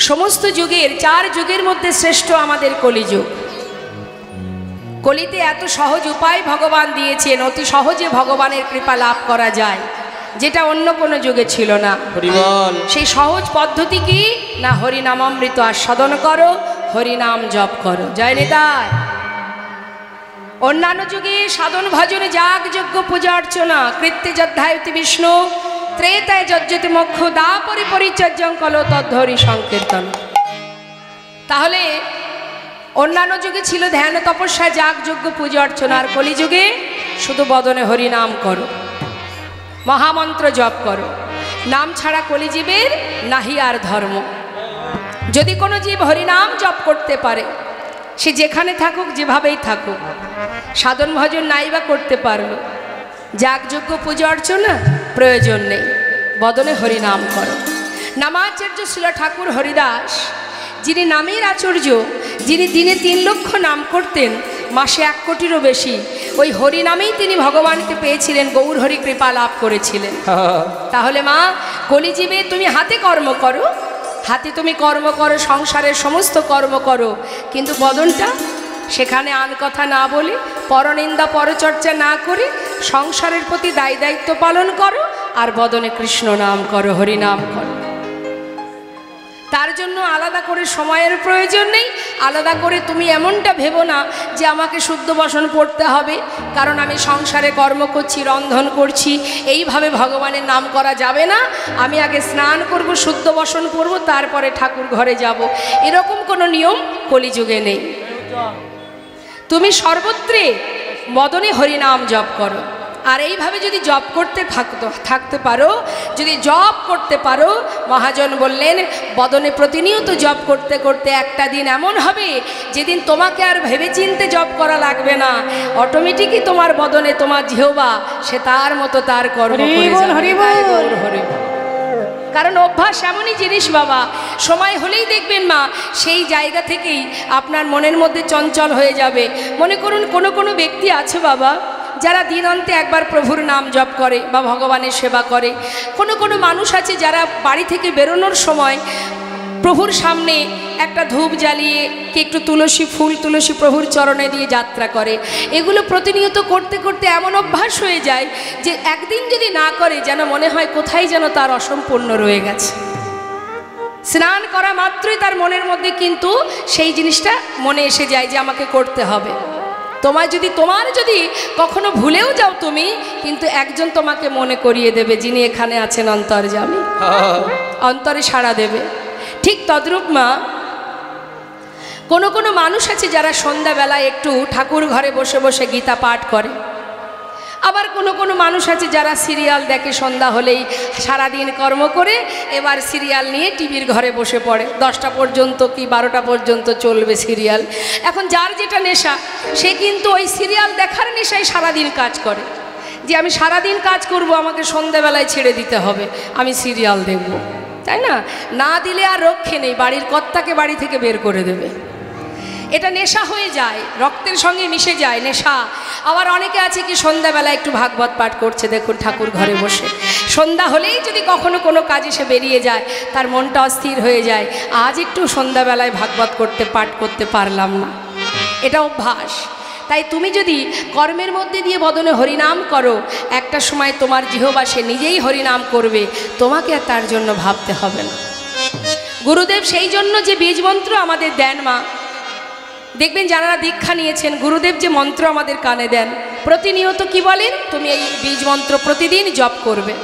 সমস্ত যুগের 4 যুগের মধ্যে শ্রেষ্ঠ আমাদের কলিযুগ। কলিতে এত সহজ উপায় ভগবান দিয়েছেন, অতি সহজে ভগবানের কৃপা লাভ করা যায়, যেটা অন্য কোনো যুগে ছিল না। সেই সহজ পদ্ধতি কি না, হরিনামামৃত আস্বাদন করো, হরিনাম জপ করো। জয় নিতাই। অন্যান্য যুগে সাধন ভজনে যাগ যজ্ঞ পূজা অর্চনা, কৃত্যে যধ্যায়তি বিষ্ণু, ত্রেতায় যজ্জতি মোক্ষ, দাপরি পরিচর্যং কলো তদ্ধরি সংকীর্তন। তাহলে অন্যান্য যুগে ছিল ধ্যান তপস্যা যাগ যজ্ঞ পূজা অর্চনা, আর কলিযুগে শুধু বদনে হরিনাম করো, মহামন্ত্র জপ করো। নাম ছাড়া কলিজীবের নাহি আর ধর্ম। যদি কোনো জীব হরিনাম জপ করতে পারে, সে যেখানে থাকুক যেভাবেই থাকুক, সাধন ভজন নাইবা করতে পারলো, যাগযজ্ঞ পূজা অর্চনা প্রয়োজন নেই, বদনে হরিনাম করো। নামাচার্য শ্রীল ঠাকুর হরিদাস, যিনি নামের আচার্য, যিনি দিনে 3 লক্ষ নাম করতেন, মাসে 1 কোটিরও বেশি, ওই হরিনামেই তিনি ভগবানকে পেয়েছিলেন, গৌর হরি কৃপা লাভ করেছিলেন। তাহলে মা, কলিজীবে তুমি হাতে কর্ম করো, হাতে তুমি কর্ম করো, সংসারের সমস্ত কর্ম করো, কিন্তু বদনটা সেখানে আন কথা না বলে, পরনিন্দা পরচর্চা না করে সংসারের প্রতি দায় দায়িত্ব পালন করো, আর বদনে কৃষ্ণ নাম করো, হরিনাম করো। তার জন্য আলাদা করে সময়ের প্রয়োজন নেই। আলাদা করে তুমি এমনটা ভেবো না যে আমাকে শুদ্ধ বসন পড়তে হবে, কারণ আমি সংসারে কর্ম করছি, রন্ধন করছি, এইভাবে ভগবানের নাম করা যাবে না। আমি আগে স্নান করব, শুদ্ধ বসন করব, তারপরে ঠাকুর ঘরে যাব, এরকম কোনো নিয়ম কলিযুগে নেই। তুমি সর্বত্রে বদনে হরিনাম জপ করো। আর এইভাবে যদি জপ করতে থাকতে পারো, যদি জপ করতে পারো, মহাজন বললেন বদনে প্রতিনিয়ত জপ করতে করতে একটা দিন এমন হবে যেদিন তোমাকে আর ভেবেচিন্তে জপ করা লাগবে না, অটোমেটিকই তোমার বদনে তোমার জিহ্বা সে তার মতো তার কর্ম করে যাবে। কারণ অভ্যাস এমনই জিনিস বাবা, সময় হলেই দেখবেন মা, সেই জায়গা থেকেই আপনার মনের মধ্যে চঞ্চল হয়ে যাবে। মনে করুন কোনো ব্যক্তি আছে বাবা, যারা দিন অন্তে একবার প্রভুর নাম জপ করে বা ভগবানের সেবা করে। কোনো মানুষ আছে যারা বাড়ি থেকে বেরোনোর সময় প্রভুর সামনে একটা ধূপ জ্বালিয়ে কি একটু তুলসী ফুল, তুলসী প্রভুর চরণে দিয়ে যাত্রা করে। এগুলো প্রতিনিয়ত করতে করতে এমন অভ্যাস হয়ে যায় যে একদিন যদি না করে যেন মনে হয় কোথায় যেন তার অসম্পূর্ণ রয়ে গেছে। স্নান করা মাত্রই তার মনের মধ্যে কিন্তু সেই জিনিসটা মনে এসে যায় যে আমাকে করতে হবে। তোমার যদি কখনো ভুলেও যাও তুমি, কিন্তু একজন তোমাকে মনে করিয়ে দেবে, যিনি এখানে আছেন অন্তর্যামী, অন্তরে সাড়া দেবে। ঠিক তদ্রূপ মা, কোনো মানুষ আছে যারা সন্ধ্যাবেলায় একটু ঠাকুর ঘরে বসে বসে গীতা পাঠ করে। আবার কোনো মানুষ আছে যারা সিরিয়াল দেখে, সন্ধ্যা হলেই সারাদিন কর্ম করে এবার সিরিয়াল নিয়ে টিভির ঘরে বসে পড়ে, 10টা পর্যন্ত কি 12টা পর্যন্ত চলবে সিরিয়াল। এখন যার যেটা নেশা, সে কিন্তু ওই সিরিয়াল দেখার নেশায় সারাদিন কাজ করে, যে আমি সারাদিন কাজ করব, আমাকে সন্ধ্যাবেলায় ছেড়ে দিতে হবে, আমি সিরিয়াল দেখব, তাই না? না দিলে আর রক্ষে নেই, বাড়ির কর্তাকে বাড়ি থেকে বের করে দেবে। এটা নেশা হয়ে যায়, রক্তের সঙ্গে মিশে যায় নেশা। আবার অনেকে আছে কি সন্ধ্যাবেলা একটু ভাগবত পাঠ করছে, দেখুন ঠাকুর ঘরে বসে, সন্ধ্যা হলেই যদি কখনো কোনো কাজে সে বেরিয়ে যায়, তার মনটা অস্থির হয়ে যায়, আজ একটু সন্ধ্যাবেলায় ভাগবত পাঠ করতে পারলাম না। এটা অভ্যাস। তাই তুমি যদি কর্মের মধ্যে দিয়ে বদনে হরিনাম করো, একটা সময় তোমার জিহ্বা সে নিজেই হরিনাম করবে, তোমাকে আর তার জন্য ভাবতে হবে না। গুরুদেব সেই জন্য যে বীজ মন্ত্র আমাদের দেন মা, দেখবেন যারা দীক্ষা নিয়েছেন, গুরুদেব যে মন্ত্র আমাদের কানে দেন, প্রতিনিয়ত কি বলেন, তুমি এই বীজ মন্ত্র প্রতিদিন জপ করবে।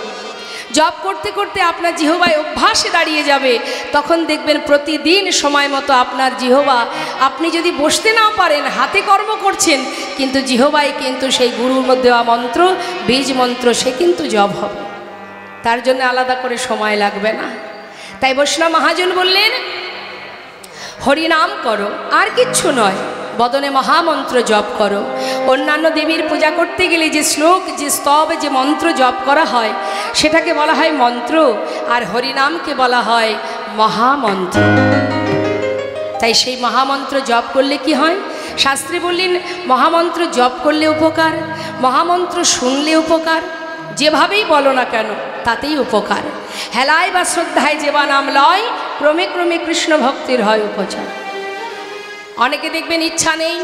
জপ করতে করতে আপনার জিহ্বায় অভ্যাসে দাঁড়িয়ে যাবে, তখন দেখবেন প্রতিদিন সময় মতো আপনার জিহ্বা, আপনি যদি বসতে নাও পারেন, হাতে কর্ম করছেন, কিন্তু জিহ্বায় কিন্তু সেই গুরুর মধ্যে দেওয়া মন্ত্র, বীজ মন্ত্র, সে কিন্তু জপ হবে। তার জন্য আলাদা করে সময় লাগবে না। তাই বৈষ্ণব মহাজন বললেন হরিনাম করো, আর কিচ্ছু নয়, বদনে মহামন্ত্র জপ করো। অন্যান্য দেবীর পূজা করতে গেলে যে শ্লোক, যে স্তব, যে মন্ত্র জপ করা হয়, সেটাকে বলা হয় মন্ত্র, আর হরিনামকে বলা হয় মহামন্ত্র। তাই সেই মহামন্ত্র জপ করলে কি হয়? শাস্ত্রে বললেন মহামন্ত্র জপ করলে উপকার, মহামন্ত্র শুনলে উপকার, যেভাবেই বলো না কেন তাতেই উপকার। হেলায় বা শ্রদ্ধায় যেবা নাম লয়, ক্রমে ক্রমে কৃষ্ণ ভক্তির হয় উপচার। অনেকে দেখবেন ইচ্ছা নেই,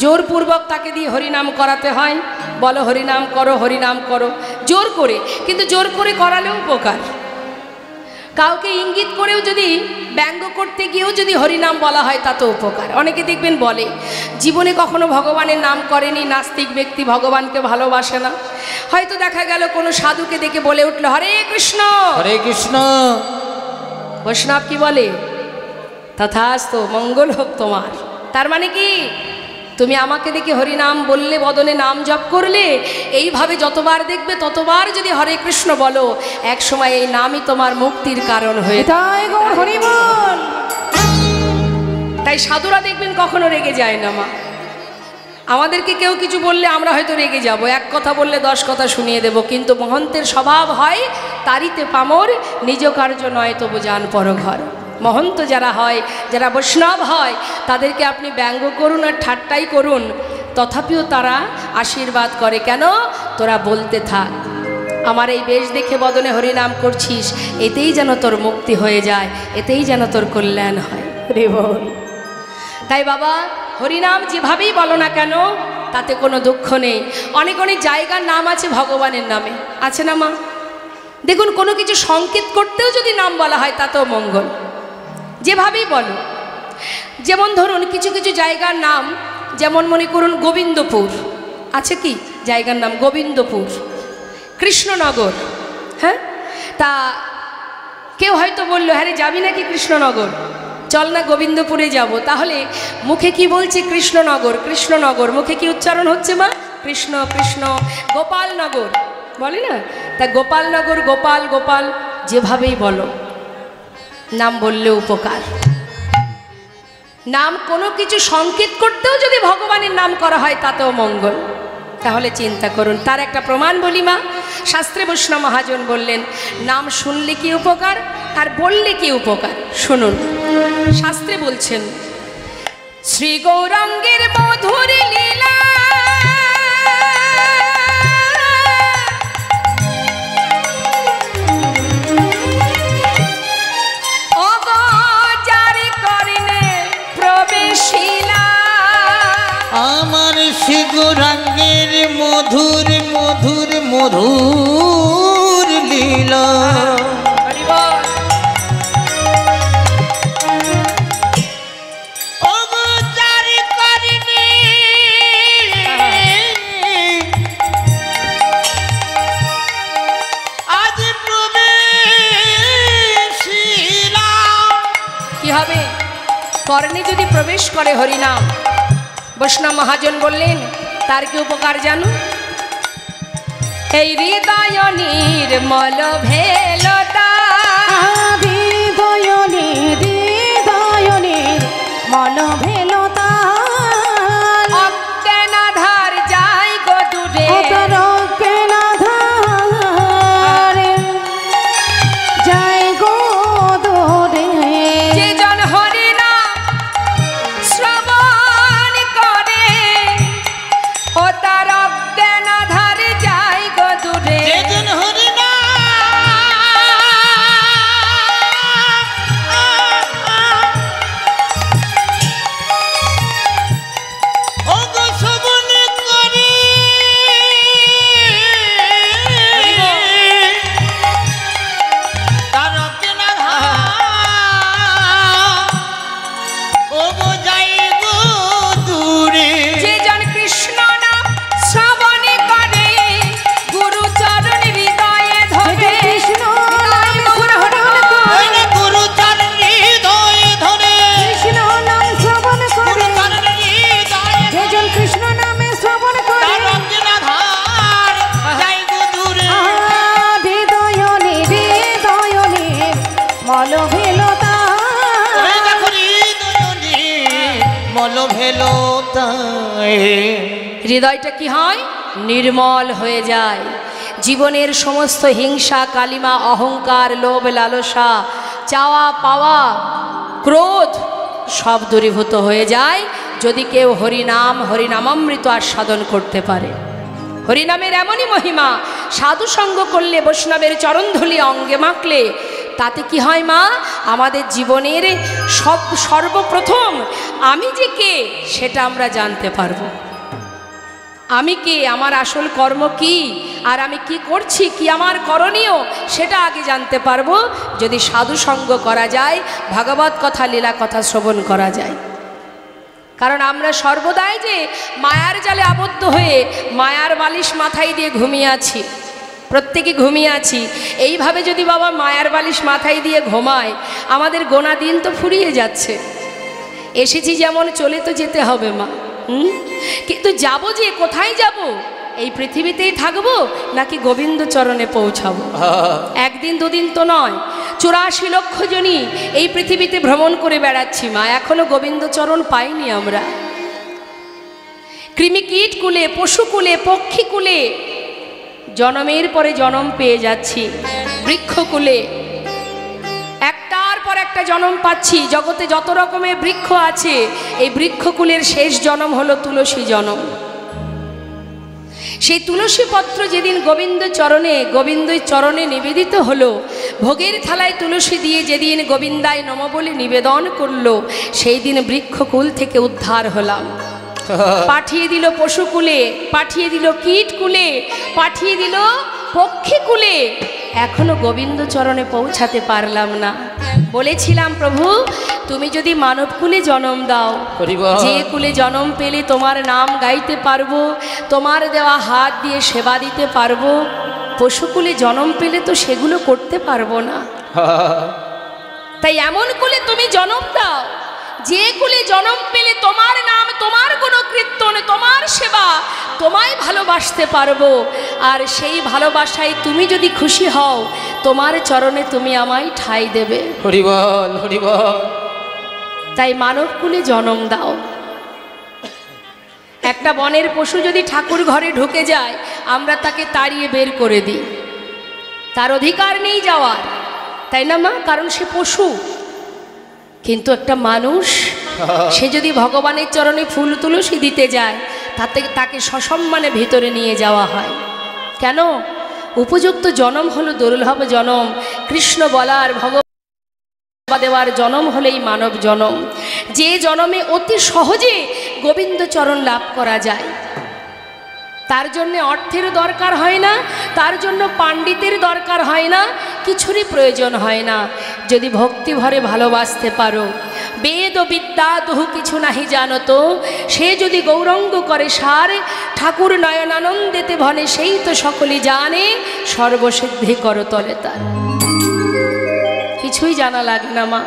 জোরপূর্বক তাকে দিয়ে হরিনাম করাতে হয়, বলো হরিনাম করো জোর করে, কিন্তু জোর করে করালেও উপকার। কাউকে ইঙ্গিত করেও যদি ব্যঙ্গ করতে গিয়েও যদি হরিনাম বলা হয় তাতে উপকার। অনেকে দেখবেন বলে জীবনে কখনো ভগবানের নাম করেনি, নাস্তিক ব্যক্তি, ভগবানকে ভালোবাসে না, হয়তো দেখা গেল কোনো সাধুকে দেখে বলে উঠলো হরে কৃষ্ণ হরে কৃষ্ণ। বৈষ্ণব কি বলে? তথাস্তু, মঙ্গল হোক তোমার। তার মানে কি? তুমি আমাকে দেখে হরিনাম বললে, বদনে নাম জপ করলে, এইভাবে যতবার দেখবে ততবার যদি হরে কৃষ্ণ বলো, এক সময় এই নামই তোমার মুক্তির কারণ হয়ে। তাই সাধুরা দেখবেন কখনো রেগে যায় না মা। আমাদেরকে কেউ কিছু বললে আমরা হয়তো রেগে যাব, এক কথা বললে 10 কথা শুনিয়ে দেব, কিন্তু মহন্তের স্বভাব হয় তারিতে পামর, নিজ কার্য নয় তবু যান পরঘর। মহন্ত যারা হয়, যারা বৈষ্ণব হয়, তাদেরকে আপনি ব্যঙ্গ করুন আর ঠাট্টাই করুন, তথাপিও তারা আশীর্বাদ করে, কেন? তোরা বলতে থাক, আমার এই বেশ দেখে বদনে হরিনাম করছিস, এতেই যেন তোর মুক্তি হয়ে যায়, এতেই যেন তোর কল্যাণ হয়। রে বল। তাই বাবা, হরিনাম যেভাবেই বলো না কেন তাতে কোনো দুঃখ নেই। অনেক অনেক জায়গার নাম আছে ভগবানের নামে, আছে না মা? দেখুন, কোনো কিছু সংকেত করতেও যদি নাম বলা হয় তাতেও মঙ্গল, যেভাবেই বলো। যেমন ধরুন কিছু কিছু জায়গার নাম, যেমন মনে করুন গোবিন্দপুর, আছে কি জায়গার নাম? গোবিন্দপুর, কৃষ্ণনগর। হ্যাঁ, তা কেউ হয়তো বললো হ্যাঁ রে, যাবি নাকি কৃষ্ণনগর? চল না গোবিন্দপুরে যাব। তাহলে মুখে কি বলছে? কৃষ্ণনগর, কৃষ্ণনগর। মুখে কি উচ্চারণ হচ্ছে মা? কৃষ্ণ কৃষ্ণ। গোপালনগর বলে না? তা গোপালনগর, গোপাল গোপাল, যেভাবেই বলো, নাম বললে উপকার। নাম কোনো কিছু সংকেত করতেও যদি ভগবানের নাম করা হয় তাতেও মঙ্গল। তাহলে চিন্তা করুন। তার একটা প্রমাণ বলি মা। শাস্ত্রে বৈষ্ণব মহাজন বললেন নাম শুনলে কি উপকার আর বললে কি উপকার। শুনুন, শাস্ত্রে বলছেন শ্রী গৌরাঙ্গের মধুর লীলা আমার শ্রী গৌরাঙ্গের মধুর মধুর মধুর লীলা। কি হবে? কর্ণে যদি প্রবেশ করে হরিনাম, বৈষ্ণব মহাজন বললেন তার কি উপকার জানো? এই হৃদয় নির্মল ভেলতা, হৃদয় নির্মল ভেলতা, অজ্ঞানাধার যায় গো দূরে, অজ্ঞানাধার যায় গো দূরে। যে জন হরিনাম শ্রবণ করে ও তার অজ্ঞানাধার যায় গো দূরে। হৃদয়টা কি হয়? নির্মল হয়ে যায়। জীবনের সমস্ত হিংসা, কালিমা, অহংকার, লোভ, লালসা, চাওয়া পাওয়া, ক্রোধ সব দূরীভূত হয়ে যায় যদি কেউ হরিনাম, হরিনামামৃত আস্বাদন করতে পারে। হরিনামের এমনই মহিমা, সাধু সঙ্গ করলে, বৈষ্ণবের চরণধূলি অঙ্গে মাখলে তাতে কি হয় মা, আমাদের জীবনের সর্বপ্রথম আমি যে কে সেটা আমরা জানতে পারবো। আমি কে, আমার আসল কর্ম কি, আর আমি কি করছি, কি আমার করণীয়, সেটা আগে জানতে পারবো যদি সাধু সঙ্গ করা যায়, ভাগবত কথা লীলা কথা শ্রবণ করা যায়। কারণ আমরা সর্বদাই যে মায়ার জালে আবদ্ধ হয়ে মায়ার বালিশ মাথায় দিয়ে ঘুমিয়ে আছি, প্রত্যেকে ঘুমিয়ে আছি। এইভাবে যদি বাবা মায়ার বালিশ মাথায় দিয়ে ঘুমায়, আমাদের গোনা দিন তো ফুরিয়ে যাচ্ছে। এসেছি যেমন চলে তো যেতে হবে মা, কিন্তু যাব যে কোথায় যাব, এই পৃথিবীতেই থাকবো নাকি গোবিন্দ চরণে পৌঁছাবো? একদিন দুদিন তো নয়, 84 লক্ষ জনই এই পৃথিবীতে ভ্রমণ করে বেড়াচ্ছি মা, এখনো গোবিন্দ চরণ পাইনি আমরা। কৃমিকীট কুলে, পশুকুলে, পক্ষীকুলে জনমের পরে জনম পেয়ে যাচ্ছি, বৃক্ষকুলে একটার পর একটা জনম পাচ্ছি। জগতে যত রকমের বৃক্ষ আছে, এই বৃক্ষকুলের শেষ জনম হলো তুলসী জনম। সেই তুলসী পত্র যেদিন গোবিন্দর চরণে নিবেদিত হলো, ভোগের থালায় তুলসী দিয়ে যেদিন গোবিন্দায় নম বলে নিবেদন করলো, সেই দিন বৃক্ষকুল থেকে উদ্ধার হলাম। পাঠিয়ে দিল পশুকুলে, পাঠিয়ে দিল কীটকুলে, পাঠিয়ে দিল পক্ষীকুলে, এখনো গোবিন্দ চরণে পৌঁছাতে পারলাম না। বলেছিলাম প্রভু, তুমি যদি মানব কুলে জন্ম দাও, যে কুলে জন্ম পেলে তোমার নাম গাইতে পারবো, তোমার দেওয়া হাত দিয়ে সেবা দিতে পারবো, পশুকুলে জন্ম পেলে তো সেগুলো করতে পারবো না। তাই এমন কুলে তুমি জন্ম দাও, যে কুলে জন্ম পেলে তোমার নাম, তোমার কোনো কীর্তন, তোমার সেবা, তোমায় ভালোবাসতে পারবো। আর সেই ভালোবাসায় তুমি যদি খুশি হও, তোমার চরণে তুমি আমায় ঠাঁই দেবে। হরি বল, হরি বল। তাই মানব কুলে জন্ম দাও। একটা বনের পশু যদি ঠাকুর ঘরে ঢুকে যায়, আমরা তাকে তাড়িয়ে বের করে দিই, তার অধিকার নেই যাওয়ার, তাই না মা? কারণ সে পশু। কিন্তু একটা মানুষ, সে যদি ভগবানের চরণে ফুল তুলসী দিতে যায়, তাকে সসম্মানে ভিতরে নিয়ে যাওয়া হয়। কেন? উপযুক্ত জনম হলো দুর্লভ জনম, কৃষ্ণ বলার, ভগবান দেওয়ার জনম হলেই মানব জনম, যে জনমে অতি সহজে গোবিন্দ চরণ লাভ করা যায়। তার জন্য অর্থের দরকার হয় না, তার জন্য পাণ্ডিতের দরকার হয় না, কিছুরই প্রয়োজন হয় না। যদি ভক্তি ভরে ভালোবাসতে পারো, বেদ ও বিদ্যা দুহু কিছু নাহি জানত, সে যদি গৌরঙ্গ করে সার, ঠাকুর নয়নানন্দেতে ভনে সেই তো সকলই জানে, সর্বসিদ্ধি করতলে তার। কিছুই জানা লাগে না মা,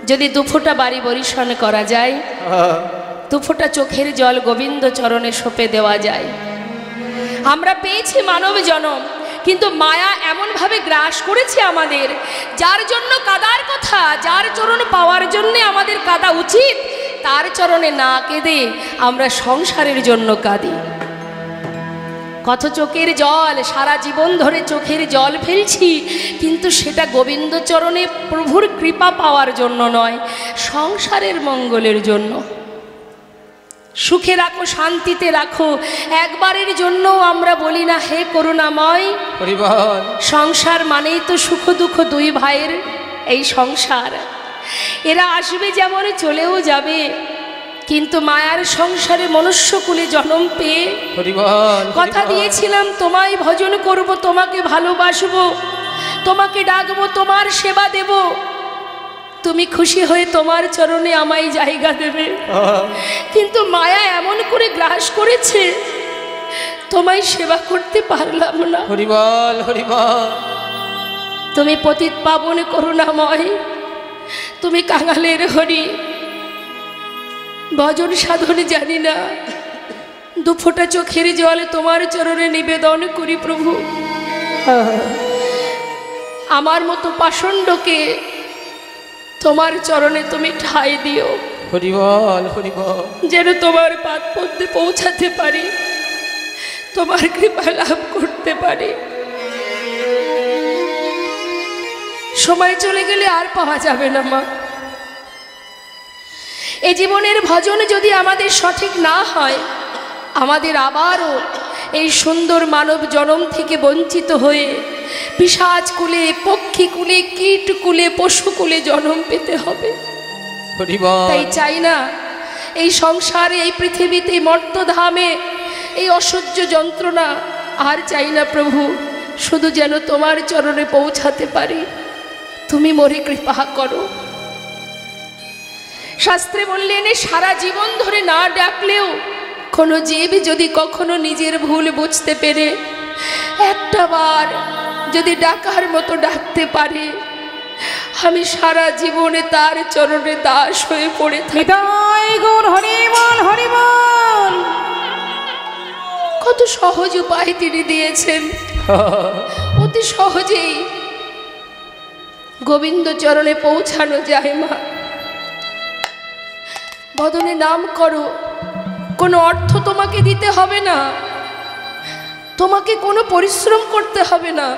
যদি দুফোঁটা বাড়ি বরিশন করা যায়, দুফোঁটা চোখের জল গোবিন্দ চরণে সঁপে দেওয়া যায়। আমরা পেয়েছি মানব জনম, কিন্তু মায়া এমনভাবে গ্রাস করেছে আমাদের, যার জন্য কাদার কথা, যার চরণ পাওয়ার জন্যে আমাদের কাদা উচিত, তার চরণে না কেঁদে আমরা সংসারের জন্য কাঁদি। কত চোখের জল, সারা জীবন ধরে চোখের জল ফেলছি, কিন্তু সেটা গোবিন্দ চরণে প্রভুর কৃপা পাওয়ার জন্য নয়, সংসারের মঙ্গলের জন্য। সুখে রাখো, শান্তিতে রাখো, একবারের জন্য আমরা বলি না হে করুণাময়। সংসার মানেই তো সুখ দুঃখ দুই ভাইয়ের এই সংসার, এরা আসবে যেমন চলেও যাবে, কিন্তু মায়ার সংসারে মনুষ্যকুলে জন্ম পেয়ে কথা দিয়েছিলাম, তোমায় ভজন করব, তোমাকে ভালোবাসবো, তোমাকে ডাকবো, তোমার সেবা দেব, তুমি খুশি হয়ে তোমার চরণে আমায় জায়গা দেবে। কিন্তু মায়া এমন করে গ্রাস করেছে, তোমায় সেবা করতে পারলাম না। হরি বল, হরি বল। তুমি পতিত পাবন করুণাময়, তুমি কাঙালের হরি, ভজন সাধন জানি না, দুফোঁটা চোখের জল তোমার চরণে নিবেদন করি প্রভু। আমার মতো পাষণ্ডকে তোমার চরণে তুমি ঠাঁই দিও। হরি বল, হরি বল। যেন তোমার পাদ পদ্মে পৌঁছাতে পারি, তোমার কৃপা লাভ করতে পারি। সময় চলে গেলে আর পাওয়া যাবে না মা। এ জীবনের ভজন যদি আমাদের সঠিক না হয়, আমাদের আবারও এই সুন্দর মানব জনম থেকে বঞ্চিত হয়ে পিশাচ কুলে, পক্ষী পাখি কুলে কীট কুলে পশু কুলে জন্ম পেতে হবে। হরি বল তাই চাই না এই সংসারে, এই পৃথিবীতে, এই মর্তধামে এই অসহ্য যন্ত্রণা আর চাই না প্রভু। শুধু যেন তোমার চরণে পৌঁছাতে পারি, তুমি মোরে কৃপা করো। শাস্ত্রে বললেন সারা জীবন ধরে না ডাকলেও কোনো জীব যদি কখনো নিজের ভুল বুঝতে পেরে একটা বার যদি ডাকার মতো ডাকতে পারে, আমি সারা জীবনে তার চরণে দাস হয়ে পড়ে থাকি। হৃদয় গুণ হরি বল হরি বল। কত সহজ উপায় তিনি দিয়েছেন, অতি সহজেই গোবিন্দ চরণে পৌঁছানো যায়। মা বদনে নাম করো, কোনো অর্থ তোমাকে দিতে হবে না, তোমাকে কোনো পরিশ্রম করতে হবে না,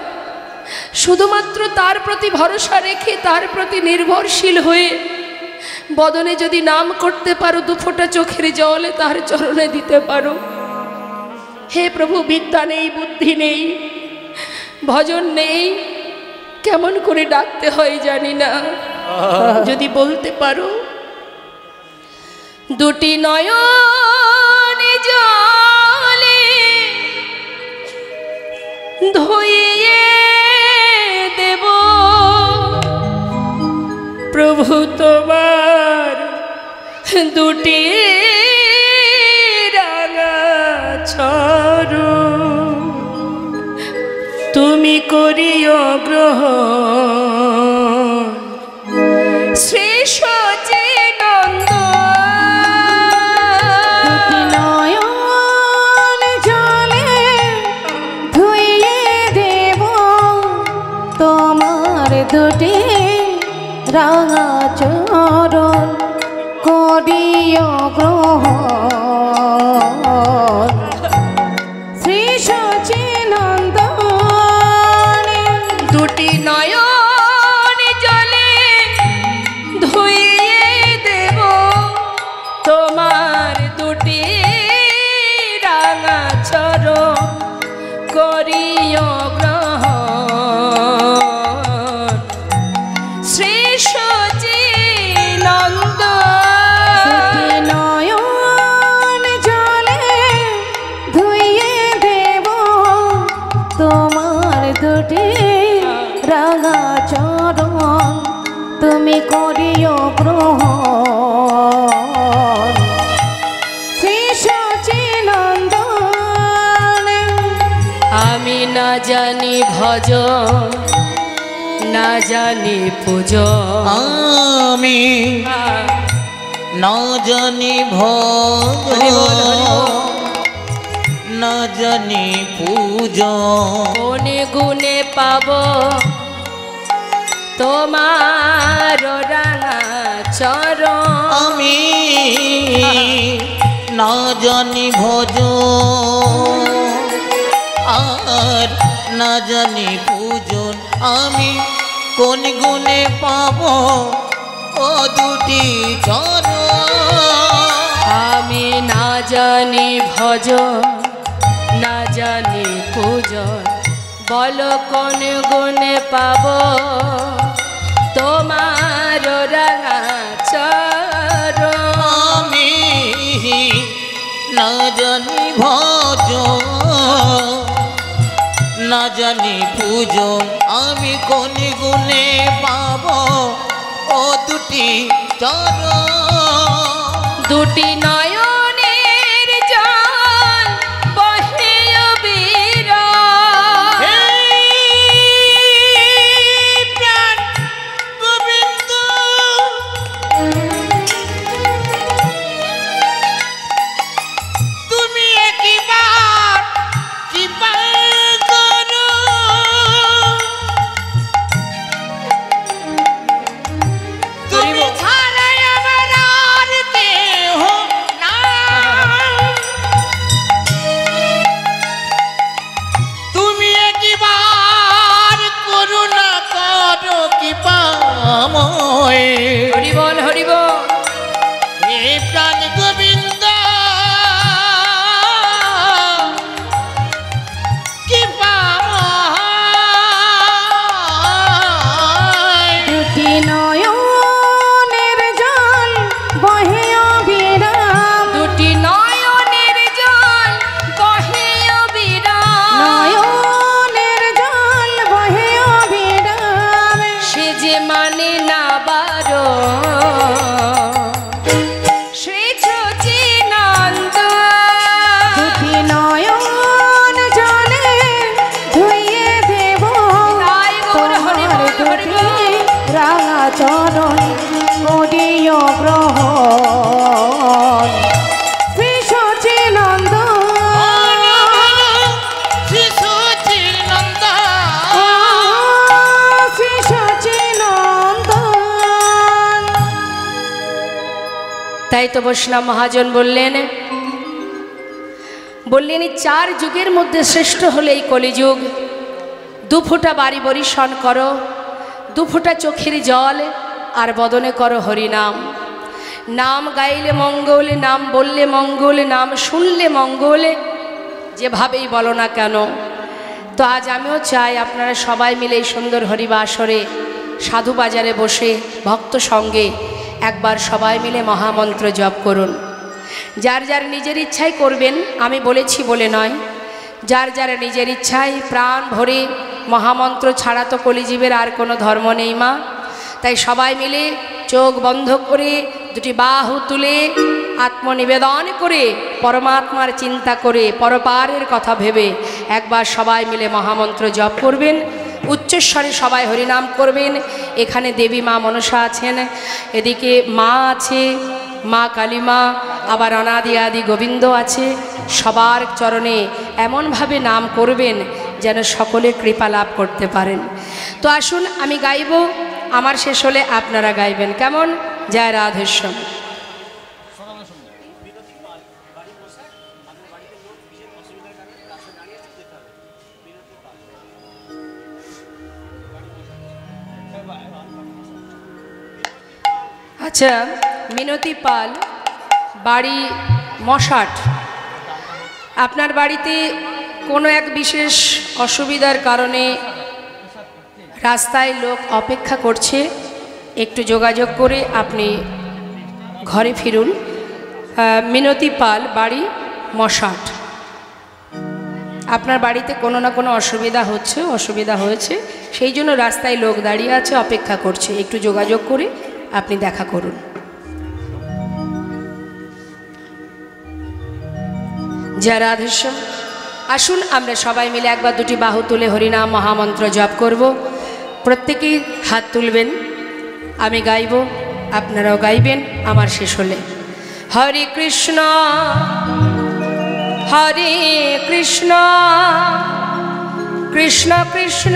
শুধুমাত্র তার প্রতি ভরসা রেখে তার প্রতি নির্ভরশীল হয়ে বদনে যদি নাম করতে পারো, দুফোঁটা চোখের জলে তার চরণে দিতে পারো। হে প্রভু, বিদ্যা নেই, বুদ্ধি নেই, ভজন নেই, কেমন করে ডাকতে হয় জানি না, যদি বলতে পারো। দুটি নয়ন জলে ধুইয়ে দেব প্রভু তোমার দুটি রাঙা চরণ, তুমি করিও গ্রহণ শ্রী সচিনন্দ। দুটি নয়ন জলে ধুইয়ে দেব তোমার দুটি রাঙা চরণ, করিও গ্রহণ শ্রী সচিনন্দন। দুটি নয়ন জলে ধুইয়ে দেব তোমার দুটি রাঙা চরণ, করিও গ্রহণ শ্রী সচিনন্দ। দুটি নয়ন জলে ধুইয়ে দেব তোমার দুটি রাঙা চরণ, তুমি করিও গ্রহণ শ্রী সচিনন্দন। আমি না জানি ভজন, না জানি পূজন, আমি না জানি ভজন, না জানি পূজন, কোনে গুণে পাব তোমার রাঙা চরণ। আমি না জানি ভজন আর না জানি পূজন, আমি কোন গুণে পাব ও দুটি চরণ। আমি না জানি ভজন, না জানি পূজন, বলো কোন গুণে পাব তোমার রাঙা চরণ। আমি না জানি ভজন, না জানি পূজন, আমি কোন গুণে পাব ও দুটি চরণ। দুটি নয়নের জল বহে অবিরল, প্রাণ গোবিন্দ তুমি একবার কৃপা করো, তুমি ছাড়াই আমার আর কেহ নাই। তুমি একবার করুণা করো কৃপাময়। হরি বল হরি বল। হে প্রাণ গোবিন্দ কৃপাময়, তাই তো বৈষ্ণব মহাজন বললেন এই 4 যুগের মধ্যে শ্রেষ্ঠ হলো এই কলিযুগ। 2 ফোঁটা বাড়ি বরিশন করো, 2 ফোঁটা চোখের জল, আর বদনে করো হরিনাম। নাম গাইলে মঙ্গল, নাম বললে মঙ্গল, নাম শুনলে মঙ্গল, যেভাবেই বলো না কেন। তো আজ আমিও চাই আপনারা সবাই মিলে এই সুন্দর হরিবাসরে সাধু বাজারে বসে ভক্ত সঙ্গে একবার সবাই মিলে মহামন্ত্র জপ করুন। যার যার নিজের ইচ্ছাই করবেন, আমি বলেছি বলে নয়। যার যার নিজের ইচ্ছায় প্রাণ ভরে, মহামন্ত্র ছাড়া তো কলিজীবের আর কোনো ধর্ম নেই মা। তাই সবাই মিলে চোখ বন্ধ করে 2টি বাহু তুলে আত্মনিবেদন করে পরমাত্মার চিন্তা করে পরপারের কথা ভেবে একবার সবাই মিলে মহামন্ত্র জপ করবেন। উচ্চস্বরে সবাই হরিনাম করবেন। এখানে দেবী মা মনসা আছেন, এদিকে মা আছে, মা কালীমা, আবার অনাদি আদি গোবিন্দ আছে। সবার চরণে এমনভাবে নাম করবেন যেন সকলে কৃপা লাভ করতে পারেন। তো আসুন আমি গাইব, আমার শেষ হলে আপনারা গাইবেন, কেমন? জয় রাধেশ্যাম। আচ্ছা, মিনতি পাল, বাড়ি মশাট। আপনার বাড়িতে কোনো এক বিশেষ অসুবিধার কারণে রাস্তায় লোক অপেক্ষা করছে, একটু যোগাযোগ করে আপনি ঘরে ফিরুন। মিনতি পাল, বাড়ি মশাট। আপনার বাড়িতে কোনো না কোনো অসুবিধা হয়েছে, সেই জন্য রাস্তায় লোক দাঁড়িয়ে আছে, অপেক্ষা করছে, একটু যোগাযোগ করে আপনি দেখা করুন। জয় রাধেশ্যাম। আসুন আমরা সবাই মিলে একবার 2টি বাহু তুলে হরিনাম মহামন্ত্র জপ করব। প্রত্যেকেই হাত তুলবেন, আমি গাইব, আপনারাও গাইবেন আমার শেষ হলে। হরে কৃষ্ণ হরে কৃষ্ণ কৃষ্ণ কৃষ্ণ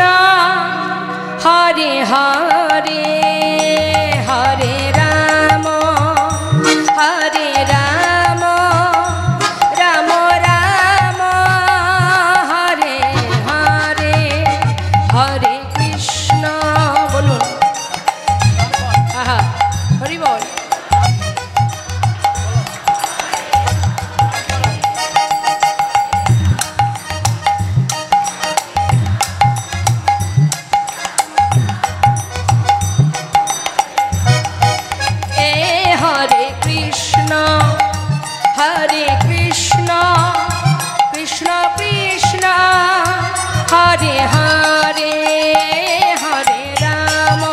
হরে হরে, হরে রাম হরে রাম, রাম রাম হরে হরে, হরে কৃষ্ণ। বলুন, আহা, হরি বল। হরে কৃষ্ণ কৃষ্ণ কৃষ্ণ হরে হরে, হরে রাম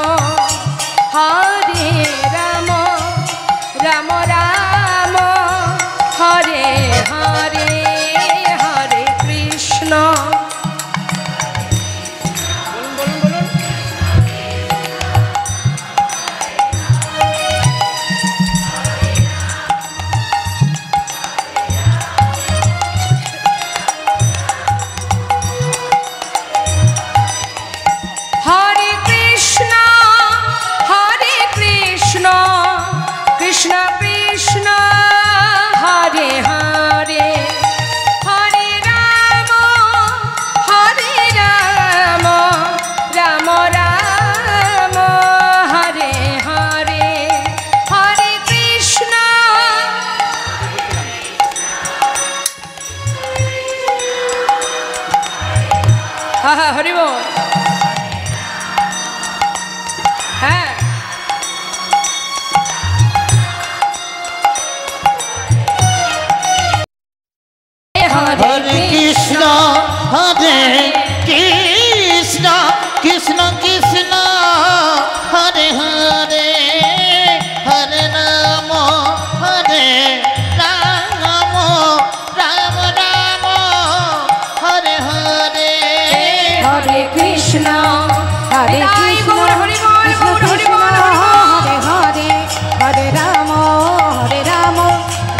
রাম রাম হরে হরে, হরে কৃষ্ণ। কৃষ্ণ কৃষ্ণ হরে হরে, হরে রাম রাম রাম হরে হরে, হরে কৃষ্ণ। হা হা, হরি বল। হ্যাঁ, হরে কৃষ্ণ হরে কৃষ্ণ কৃষ্ণ কৃষ্ণ হরে হরে, হরে রাম রাম রাম রাম হরে হরে, হরে কৃষ্ণ হরে কৃষ্ণ হরি বল, হরি বল, হরে হরে, হরে রাম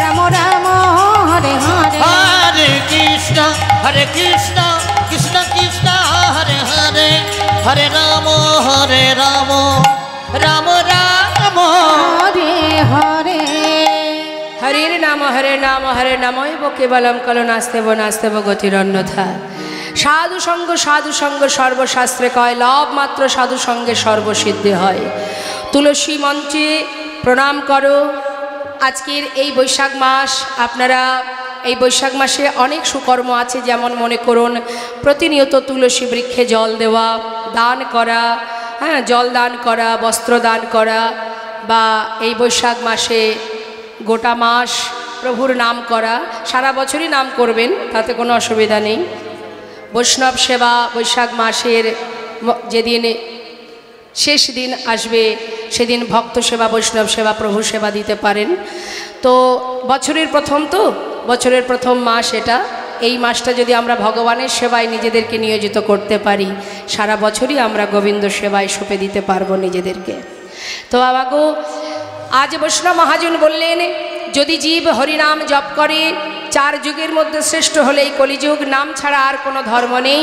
রাম রাম হরে হরে, হরে কৃষ্ণ কৃষ্ণ কৃষ্ণ হরে হরে, হরে রাম রাম রাম রাম হরে হরে। হরে নামৈব কেবলম কলো নাস্তেব নাস্তেব গতিরন্যথা। সাধু সঙ্গ সর্বশাস্ত্রে কয়, লব মাত্র সাধু সঙ্গে সর্বসিদ্ধি হয়। তুলসী মঞ্চে প্রণাম করো। আজকের এই বৈশাখ মাস, আপনারা এই বৈশাখ মাসে অনেক সুকর্ম আছে, যেমন মনে করুন প্রতিনিয়ত তুলসী বৃক্ষে জল দেওয়া, দান করা, হ্যাঁ জল দান করা, বস্ত্র দান করা, বা এই বৈশাখ মাসে গোটা মাস প্রভুর নাম করা। সারা বছরই নাম করবেন, তাতে কোনো অসুবিধা নেই। বৈষ্ণব সেবা বৈশাখ মাসের যেদিন শেষ দিন আসবে সেদিন ভক্ত সেবা, বৈষ্ণব সেবা, প্রভু সেবা দিতে পারেন। তো বছরের প্রথম মাস এটা। এই মাসটা যদি আমরা ভগবানের সেবায় নিজেদেরকে নিয়োজিত করতে পারি, সারা বছরই আমরা গোবিন্দ সেবায় সঁপে দিতে পারবো নিজেদেরকে। তো বাবাগো, আজ বৈষ্ণব মহাজন বললেন, যদি জীব হরিনাম জপ করে, 4 যুগের মধ্যে শ্রেষ্ঠ হলে এই কলিযুগ, নাম ছাড়া আর কোনো ধর্ম নেই।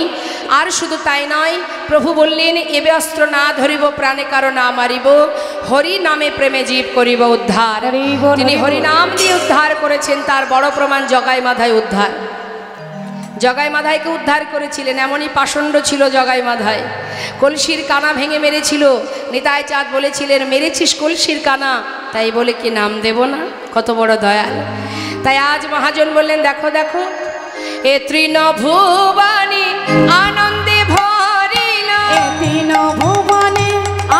আর শুধু তাই নয়, প্রভু বললেন, এবে অস্ত্র না ধরিব, প্রাণে কারো না মারিব, হরি নামে প্রেমে জীব করিব উদ্ধার। তিনি হরিনাম দিয়ে উদ্ধার করেছেন, তার বড় প্রমাণ জগাই মাধায় উদ্ধার। জগাই মাধাইকে উদ্ধার করেছিলেন, এমনই পাষণ্ড ছিল জগাই মাধাই। কলসির কানা ভেঙে মেরেছিল। নিতাই চাঁদ বলেছিলেন, মেরেছিস কলসির কানা, তাই বলে কি নাম দেব না? কত বড় দয়াল। তাই আজ মহাজন বললেন, দেখো দেখো, এ তৃণভুবনে আনন্দে ভরিল, এ তৃণভুবনে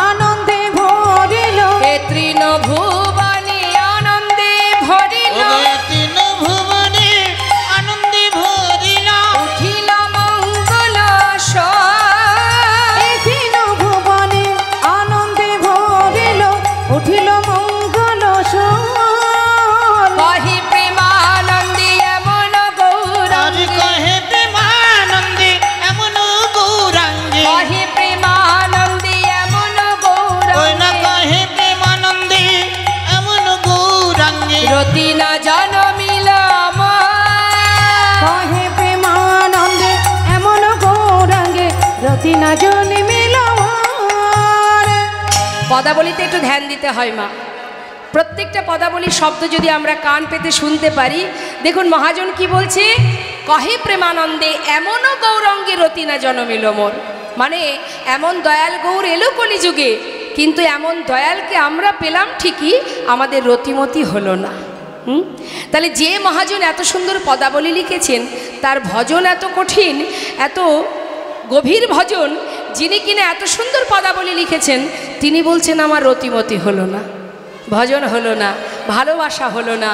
আনন্দে ভরিল, এ তৃণভুবনে আনন্দে ভরিল, তৃণভুবনে আনন্দে ভরিল, উঠিল মঙ্গল স্বর। এ তৃণভুবনে আনন্দে ভরিল, উঠিল মঙ্গল স্বর। কহি প্রেমানন্দে এমন গৌরাঙ্গে, কহে প্রেমানন্দে এমন গৌরাঙ্গে, কহি প্রেমানন্দে এমন ওই না গৌরাঙ্গে, কহে প্রেমানন্দে এমন গৌরাঙ্গে, রতি না জনমিল আমার। কহে প্রেমানন্দে এমন গৌরাঙ্গে, রতি না জন্মিল আমার। পদাবলিতে একটু ধ্যান দিতে হয় মা। প্রত্যেকটা পদাবলীর শব্দ যদি আমরা কান পেতে শুনতে পারি। দেখুন মহাজন কি বলছে, কহে প্রেমানন্দে এমন গৌরঙ্গে রতিনা জনমিল মোর। মানে এমন দয়াল গৌর এলো কলিযুগে, কিন্তু এমন দয়ালকে আমরা পেলাম ঠিকই, আমাদের রতিমতি হলো না। তাহলে যে মহাজন এত সুন্দর পদাবলী লিখেছেন, তার ভজন এত কঠিন, এত গভীর ভজন, যিনি কিনা এত সুন্দর পদাবলী লিখেছেন, তিনি বলছেন আমার রতিমতি হলো না, ভজন হলো না, ভালোবাসা হলো না।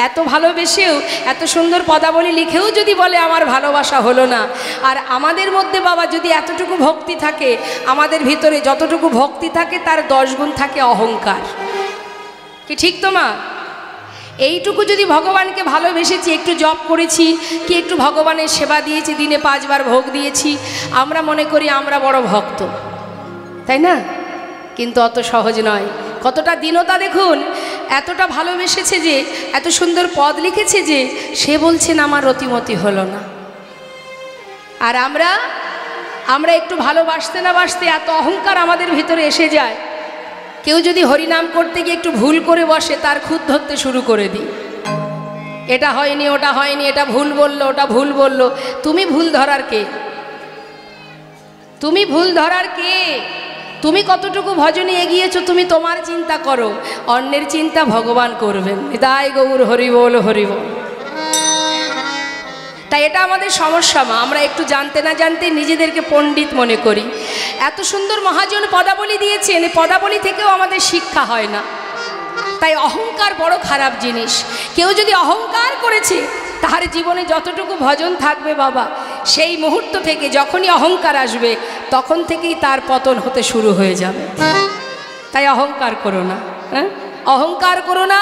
এত ভালোবেসেও, এত সুন্দর পদাবলী লিখেও যদি বলে আমার ভালোবাসা হলো না। আর আমাদের মধ্যে বাবা যদি এতটুকু ভক্তি থাকে, আমাদের ভিতরে যতটুকু ভক্তি থাকে তার 10 গুণ থাকে অহংকার। কি ঠিক তো মা? এইটুকু যদি ভগবানকে ভালোবেসেছি, একটু জপ করেছি, কি একটু ভগবানের সেবা দিয়েছি, দিনে 5 বার ভোগ দিয়েছি, আমরা মনে করি আমরা বড় ভক্ত, তাই না? কিন্তু অত সহজ নয়। কতটা দীনতা দেখুন, এতটা ভালোবেসেছে যে, এত সুন্দর পদ লিখেছে যে, সে বলছেন আমার রতিমতি হলো না। আর আমরা একটু ভালোবাসতে না বাসতে এত অহংকার আমাদের ভিতরে এসে যায়। কেউ যদি হরিনাম করতে গিয়ে একটু ভুল করে বসে, তার খুঁত ধরতে শুরু করে দিই, এটা হয়নি, ওটা হয়নি, এটা ভুল বললো, ওটা ভুল বললো। তুমি ভুল ধরার কে? তুমি ভুল ধরার কে? তুমি কতটুকু ভজনে এগিয়েছো, তুমি তোমার চিন্তা করো, অন্যের চিন্তা ভগবান করবেন। তাই গৌর হরি বল, হরি বল। তাই এটা আমাদের সমস্যা মা। আমরা একটু জানতে না জানতে নিজেদেরকে পণ্ডিত মনে করি। এত সুন্দর মহাজন পদাবলী দিয়েছেন, এই পদাবলী থেকেও আমাদের শিক্ষা হয় না। তাই অহংকার বড় খারাপ জিনিস। কেউ যদি অহংকার করেছে, তার জীবনে যতটুকু ভজন থাকবে বাবা, সেই মুহূর্ত থেকে যখনই অহংকার আসবে, তখন থেকেই তার পতন হতে শুরু হয়ে যাবে। তাই অহংকার করো না, হ্যাঁ, অহংকার করো না।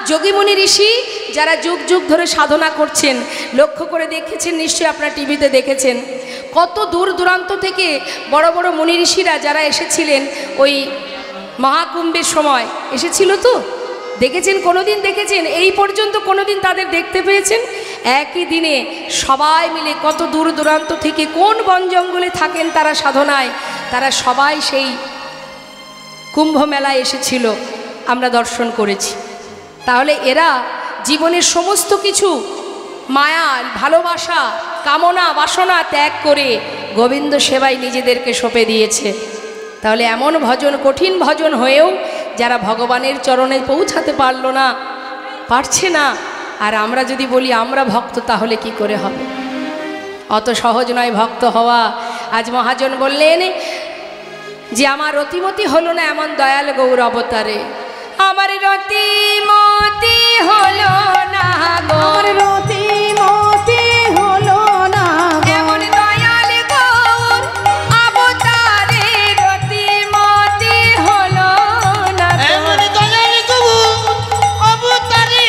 যোগীমুনি ঋষি যারা যুগ যুগ ধরে সাধনা করছেন, লক্ষ্য করে দেখেছেন, নিশ্চয়ই আপনারা টিভিতে দেখেছেন, কত দূর দূরান্ত থেকে বড় বড় মুনি ঋষিরা যারা এসেছিলেন ওই মহাকুম্ভের সময় এসেছিল, তো দেখেছেন? কোনোদিন দেখেছেন? এই পর্যন্ত কোনোদিন তাদের দেখতে পেয়েছেন? একই দিনে সবাই মিলে কত দূর দূরান্ত থেকে, কোন বন জঙ্গলে থাকেন তারা সাধনায়, তারা সবাই সেই কুম্ভ মেলায় এসেছিল, আমরা দর্শন করেছি। তাহলে এরা জীবনের সমস্ত কিছু মায়া ভালোবাসা কামনা বাসনা ত্যাগ করে গোবিন্দ সেবায় নিজেদেরকে সঁপে দিয়েছে। তাহলে এমন ভজন, কঠিন ভজন হয়েও যারা ভগবানের চরণে পৌঁছাতে পারছে না, আর আমরা যদি বলি আমরা ভক্ত, তাহলে কি করে হবে? অত সহজ নয় ভক্ত হওয়া। আজ মহাজন বললেন যে আমার রতিমতি হলো না এমন দয়াল গৌর অবতারে। আমার রতিমতি হলো না গো, আমার রতিমতি হলো না গো, এমন দয়াল গৌর অবতারে রতিমতি হলো না গো। এমন দয়াল গৌর অবতারে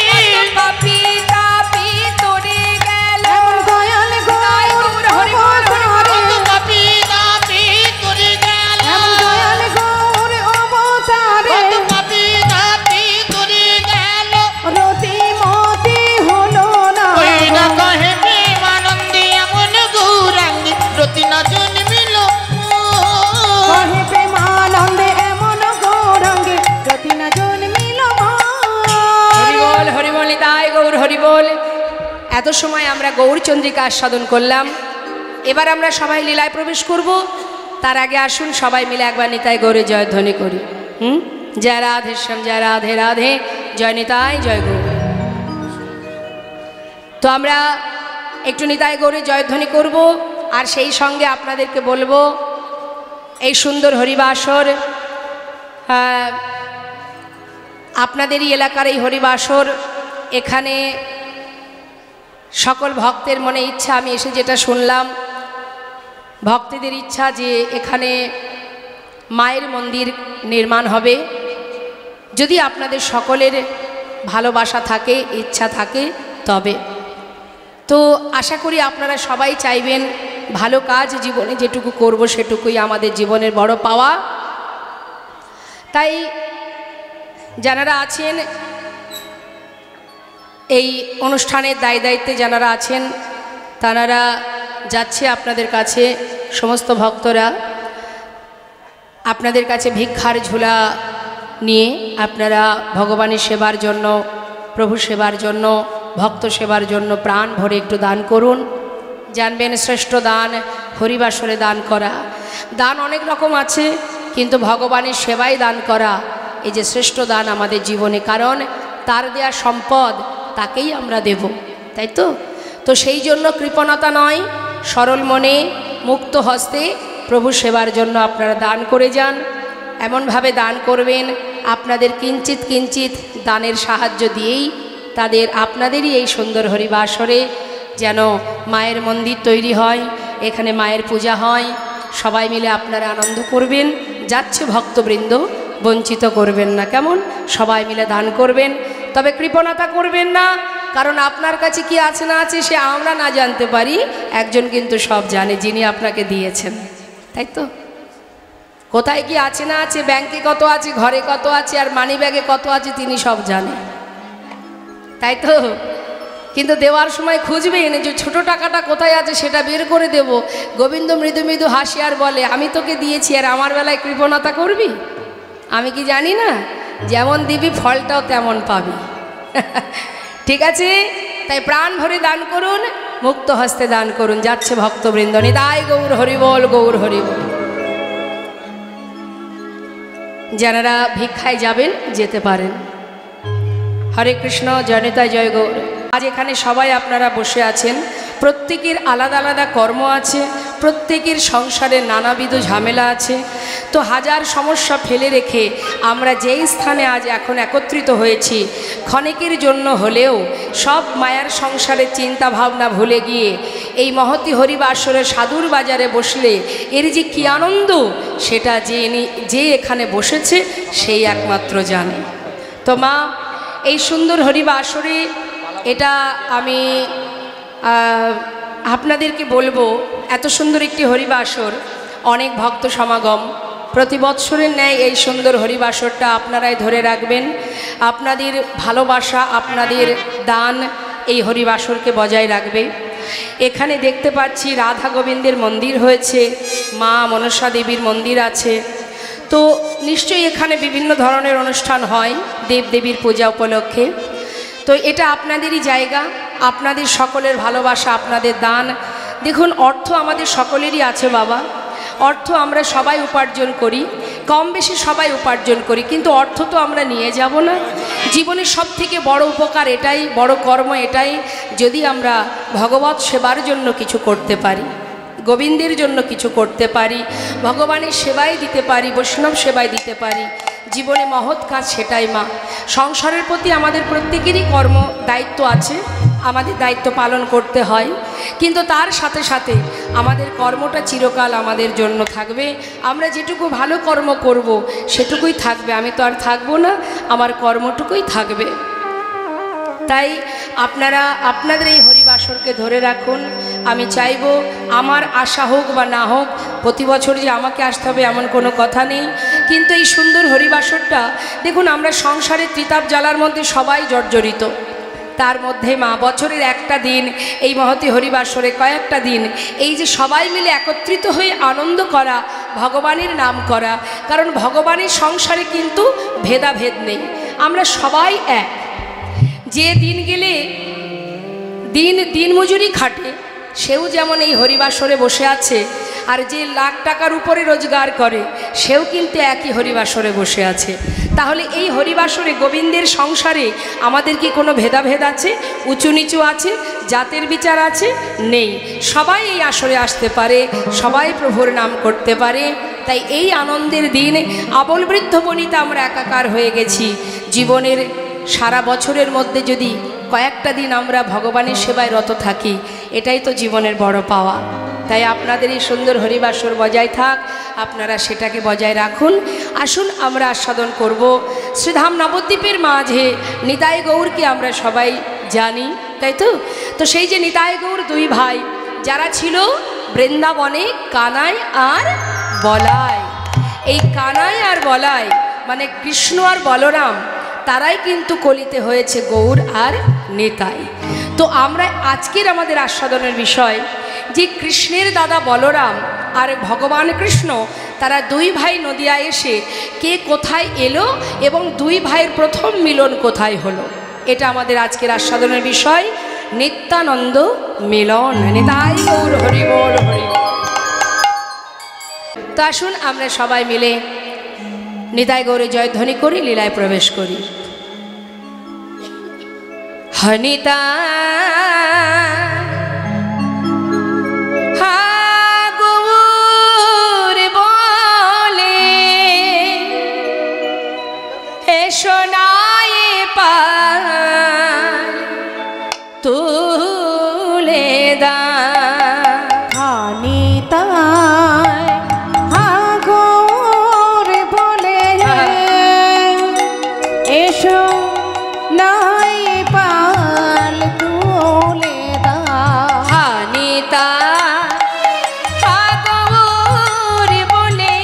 পাপি তাপি তোরে গেল, এমন দয়াল গৌর হরি বল, হরি বল। কত পাপী তাপী তোরে গেল, এমন দয়াল গৌর অবতারে কত পাপী তাপী তোরে গেল। রতিমতি হলো না ওই না গো। কহে প্রেমানন্দে এমন গৌরাঙ্গী রতি না জন্মিল। কহে প্রেমানন্দে এমন গৌরাঙ্গে রতি না জন্মিল হরি বল, হরি বল, তাই গৌর হরি বল। এত সময় আমরা গৌরচন্দ্রিকা আস্বাদন করলাম, এবার আমরা সবাই লীলায় প্রবেশ করব। তার আগে আসুন সবাই মিলে একবার নিতাই গৌরে জয়ধ্বনি করি। জয় রাধে শ্যাম, জয় রাধে রাধে, জয় নিতাই, জয় গৌর। তো আমরা একটু নিতাই গৌরে জয়ধ্বনি করব, আর সেই সঙ্গে আপনাদেরকে বলবো এই সুন্দর হরিবাসর, আপনাদেরই এলাকার এই হরিবাসর, এখানে সকল ভক্তের মনে ইচ্ছা, আমি এসে যেটা শুনলাম ভক্তদের ইচ্ছা যে এখানে মায়ের মন্দির নির্মাণ হবে। যদি আপনাদের সকলের ভালোবাসা থাকে, ইচ্ছা থাকে, তবে তো আশা করি আপনারা সবাই চাইবেন ভালো কাজ জীবনে যেটুকু করব সেটুকুই আমাদের জীবনের বড় পাওয়া। তাই যারা আছেন এই অনুষ্ঠানের দায়িত্বে, যারা আছেন তারা যাচ্ছে আপনাদের কাছে, সমস্ত ভক্তরা আপনাদের কাছে ভিক্ষার ঝোলা নিয়ে আপনারা ভগবানের সেবার জন্য, প্রভু সেবার জন্য, ভক্ত সেবার জন্য প্রাণ ভরে একটু দান করুন। জানবেন শ্রেষ্ঠ দান হরিবাসরে দান করা। দান অনেক রকম আছে, কিন্তু ভগবানের সেবায় দান করা এই যে শ্রেষ্ঠ দান আমাদের জীবনে, কারণ তার দেয়া সম্পদ তাকেই আমরা দেব, তাই তো? তো সেই জন্য কৃপণতা নয়, সরল মনে মুক্ত হস্তে প্রভু সেবার জন্য আপনারা দান করে যান। এমনভাবে দান করবেন আপনাদের কিঞ্চিত কিঞ্চিত দানের সাহায্য দিয়েই তাদের আপনাদেরই এই সুন্দর হরিবাসরে যেন মায়ের মন্দির তৈরি হয়, এখানে মায়ের পূজা হয়। সবাই মিলে আপনারা আনন্দ করবেন, যাচ্ছে ভক্তবৃন্দ, বঞ্চিত করবেন না, কেমন? সবাই মিলে দান করবেন, তবে কৃপণতা করবেন না, কারণ আপনার কাছে কি আছে না আছে সে আমরা না জানতে পারি, একজন কিন্তু সব জানে, যিনি আপনাকে দিয়েছেন, তাই তো? কোথায় কি আছে না আছে, ব্যাংকে কত আছে, ঘরে কত আছে, আর মানি ব্যাগে কত আছে, তিনি সব জানেন, তাই তো? কিন্তু দেওয়ার সময় খুঁজবেন যে ছোট টাকাটা কোথায় আছে সেটা বের করে দেব। গোবিন্দ মৃদু মৃদু হাসি আর বলে, আমি তোকে দিয়েছি আর আমার বেলায় কৃপণতা করবি? আমি কি জানি না? যেমন দিবি ফলটাও তেমন পাবি। ঠিক আছে? তাই প্রাণ ভরে দান করুন, মুক্ত হস্তে দান করুন। যাচ্ছে ভক্তবৃন্দ, নিতাই গৌর হরিবল, গৌর হরিবল। যারা ভিক্ষায় যাবেন যেতে পারেন। হরে কৃষ্ণ, জয় নিতাই, জয় গৌর। আজ এখানে সবাই আপনারা বসে আছেন, প্রত্যেকের আলাদা আলাদা কর্ম আছে, প্রত্যেকের সংসারে নানাবিধ ঝামেলা আছে। তো হাজার সমস্যা ফেলে রেখে আমরা যেই স্থানে আজ এখন একত্রিত হয়েছি, ক্ষণিকের জন্য হলেও সব মায়ার সংসারের চিন্তা ভাবনা ভুলে গিয়ে এই মহতি হরিবাসরে সাধুর বাজারে বসলে এর যে কী আনন্দ, সেটা যে এখানে বসেছে সেই একমাত্র জানে। তো মা, এই সুন্দর হরিবাসরে এটা আমি আপনাদেরকে বলবো, এত সুন্দর একটি হরিবাসর, অনেক ভক্ত সমাগম, প্রতি বৎসরের ন্যায় এই সুন্দর হরিবাসরটা আপনারাই ধরে রাখবেন। আপনাদের ভালোবাসা, আপনাদের দান এই হরিবাসরকে বজায় রাখবে। এখানে দেখতে পাচ্ছি রাধা গোবিন্দের মন্দির হয়েছে, মা মনসা দেবীর মন্দির আছে। তো নিশ্চয়ই এখানে বিভিন্ন ধরনের অনুষ্ঠান হয় দেবদেবীর পূজা উপলক্ষে। তো এটা আপনাদেরই জায়গা, আপনাদের সকলের ভালোবাসা, আপনাদের দান। দেখুন, অর্থ আমাদের সকলেরই আছে বাবা, অর্থ আমরা সবাই উপার্জন করি, কম বেশি সবাই উপার্জন করি, কিন্তু অর্থ তো আমরা নিয়ে যাব না। জীবনের সব থেকে বড় উপকার এটাই, বড় কর্ম এটাই, যদি আমরা ভগবৎ সেবার জন্য কিছু করতে পারি, গোবিন্দের জন্য কিছু করতে পারি, ভগবানের সেবায় দিতে পারি, বৈষ্ণব সেবায় দিতে পারি, জীবনে মহৎ কাজ সেটাই মা। সংসারের প্রতি আমাদের প্রত্যেকেরই কর্ম দায়িত্ব আছে, আমাদের দায়িত্ব পালন করতে হয়, কিন্তু তার সাথে সাথে আমাদের কর্মটা চিরকাল আমাদের জন্য থাকবে। আমরা যেটুকু ভালো কর্ম করব সেটুকুই থাকবে, আমি তো আর থাকবো না, আমার কর্মটুকুই থাকবে। তাই আপনারা আপনাদের এই হরিবাসরকে ধরে রাখুন। আমি চাইব আমার আশা হোক বা না হোক, প্রতি বছর যে আমাকে আসতে হবে এমন কোনো কথা নেই, কিন্তু এই সুন্দর হরিবাসরটা দেখুন, আমরা সংসারে ত্রিতাপ জ্বালার মধ্যে সবাই জর্জরিত, তার মধ্যে মা বছরের একটা দিন এই মহতী হরিবাসরে কয়েকটা দিন এই যে সবাই মিলে একত্রিত হয়ে আনন্দ করা, ভগবানের নাম করা, কারণ ভগবানের সংসারে কিন্তু ভেদাভেদ নেই, আমরা সবাই এক। যে দিন গেলে দিন মজুরি খাটে সেও যেমন এই হরিবাসরে বসে আছে, আর যে লাখ টাকার উপরে রোজগার করে সেও কিন্তু একই হরিবাসরে বসে আছে। তাহলে এই হরিবাসরে গোবিন্দের সংসারে আমাদের কি কোনো ভেদাভেদ আছে, উঁচু নিচু আছে, জাতের বিচার আছে? নেই, সবাই এই আসরে আসতে পারে, সবাই প্রভুর নাম করতে পারে। তাই এই আনন্দের দিন আবল বৃদ্ধ বনিতা আমরা একাকার হয়ে গেছি। জীবনের সারা বছরের মধ্যে যদি কয়েকটা দিন আমরা ভগবানের সেবায় রত থাকি, এটাই তো জীবনের বড় পাওয়া। তাই আপনাদের এই সুন্দর হরিবাসর বজায় থাক, আপনারা সেটাকে বজায় রাখুন। আসুন আমরা আস্বাদন করব শ্রীধাম নবদ্বীপের মাঝে নিতাই গৌরকে আমরা সবাই জানি, তাই তো? তো সেই যে নিতাই গৌর দুই ভাই যারা ছিল বৃন্দাবনে, কানাই আর বলাই, এই কানাই আর বলাই মানে কৃষ্ণ আর বলরাম, তারাই কিন্তু কলিতে হয়েছে গৌর আর নিতাই। তো আমরা আজকের আমাদের আস্বাদনের বিষয় যে কৃষ্ণের দাদা বলরাম আর ভগবান কৃষ্ণ, তারা দুই ভাই নদিয়ায় এসে কে কোথায় এলো এবং দুই ভাইয়ের প্রথম মিলন কোথায় হলো, এটা আমাদের আজকের আস্বাদনের বিষয়। নিত্যানন্দ মিলন, নিতাই গৌর হরি বল হরি বল। তো আসুন আমরা সবাই মিলে নিতাই গৌরে জয়ধ্বনি করি, লীলায় প্রবেশ করি। হনিতা সোনায় পায় তুলে দা নিতাই হাগর বলে এসো নাই পাল তুলে দা নিতা হাগর বলে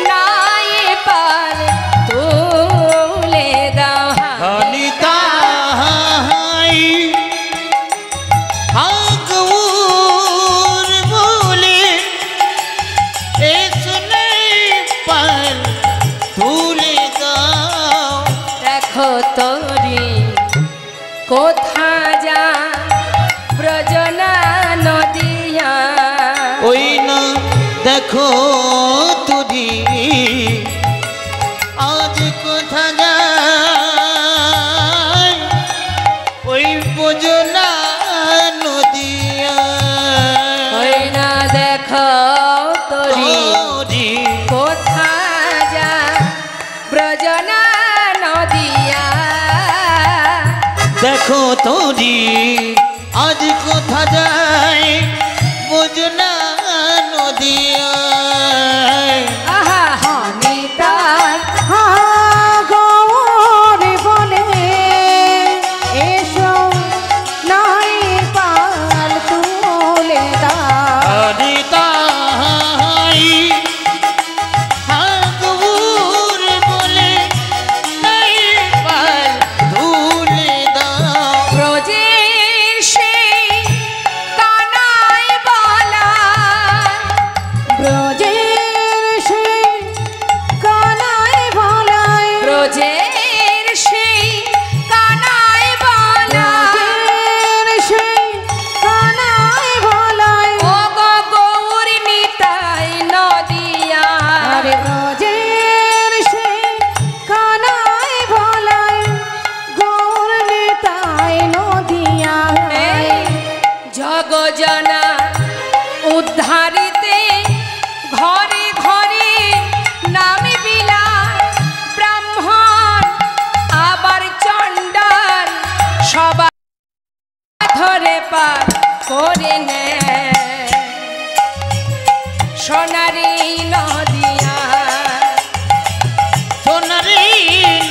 নাই পাল তুলে দা নিতা হাগৌর বলে এসো নাই পাল তুলে দাও। দেখো তোরি কোথা যা ব্রজনা নদিয়া, ওই না দেখো তুরি আজ কোথা যায়, ওই বোঝনা নদিয়া। ওই না দেখো তোরি তোরি কোথা যা ব্রজনা নদিয়া, দেখো তোরি আজ কোথা যায়, বোঝনা নদিয়া। আহা নিতাই হাগর বলে এসো নাই পাল তুলে দা নিতাই হাগৌর বলে নাই পাল তুলে দাও। ব্রজের সেই কানাই বলা, ভরে নেয় সোনারি নদিয়া সোনারি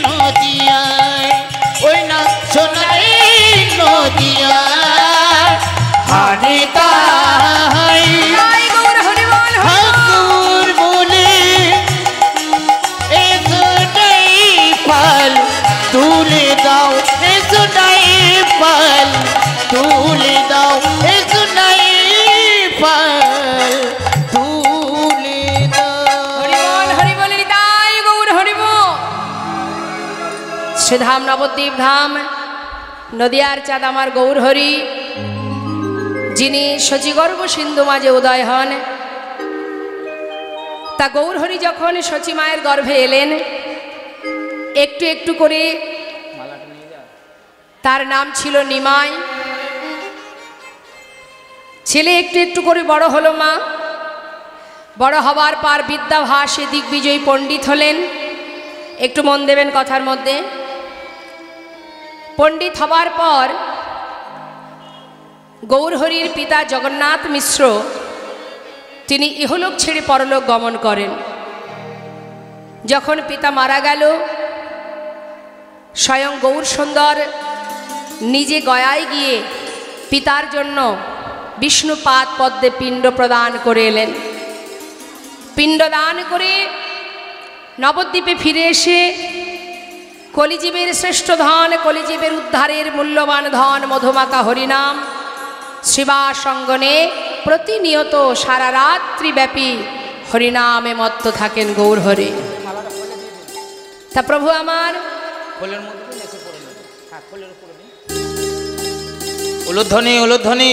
নদিয়ায় ওই না সোনারি নদিয়ায় হারে তাই জয় গৌর হরি বল ঠাকুর বলে এসোটাই পাল তুলে দাও এসোটাই পাল তুলে দাও এসোটাই পাল তুলে দাও হরি বল হৃদয় গৌর হরি বল। শ্রীধাম নবদ্বীপ ধাম নদিয়ার চাঁদ আমার গৌর হরি, যিনি শচীগর্ভ সিন্ধু মাঝে উদয় হন, তা গৌর হরি যখন শচী মায়ের গর্ভে এলেন, একটু একটু করে তার নাম ছিল নিমাই। ছেলে একটু একটু করে বড় হলো মা। বড় হবার পর বিদ্যাভাসে দিগ্বিজয়ী পণ্ডিত হলেন। একটু মন দেবেন কথার মধ্যে। পণ্ডিত হবার পর গৌরহরির পিতা জগন্নাথ মিশ্র তিনি ইহলোক ছেড়ে পরলোক গমন করেন। যখন পিতা মারা গেল, স্বয়ং গৌর সুন্দর নিজে গয়ায় গিয়ে পিতার জন্য বিষ্ণুপাদ পদ্মে পিণ্ড প্রদান করে এলেন। পিণ্ডদান করে নবদ্বীপে ফিরে এসে কলিজীবের শ্রেষ্ঠ ধন, কলিজীবের উদ্ধারের মূল্যবান ধন মধুমাকা হরিনাম শ্রীবাস অঙ্গনে প্রতিনিয়ত সারা রাত্রি ব্যাপী হরিনামে মত্ত থাকেন গৌর হরি। তা প্রভু আমার উলুধ্বনি উলুধ্বনি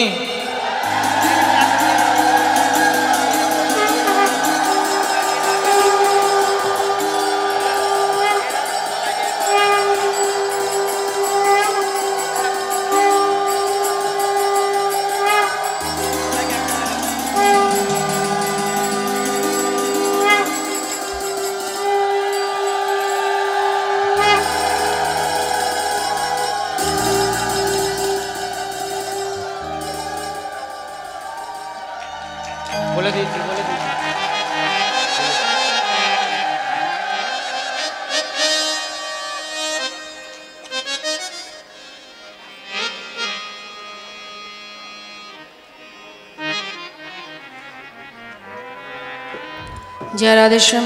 বলে দিয়েছি বলে দিয়েছি। জয় রাধেশ্যাম।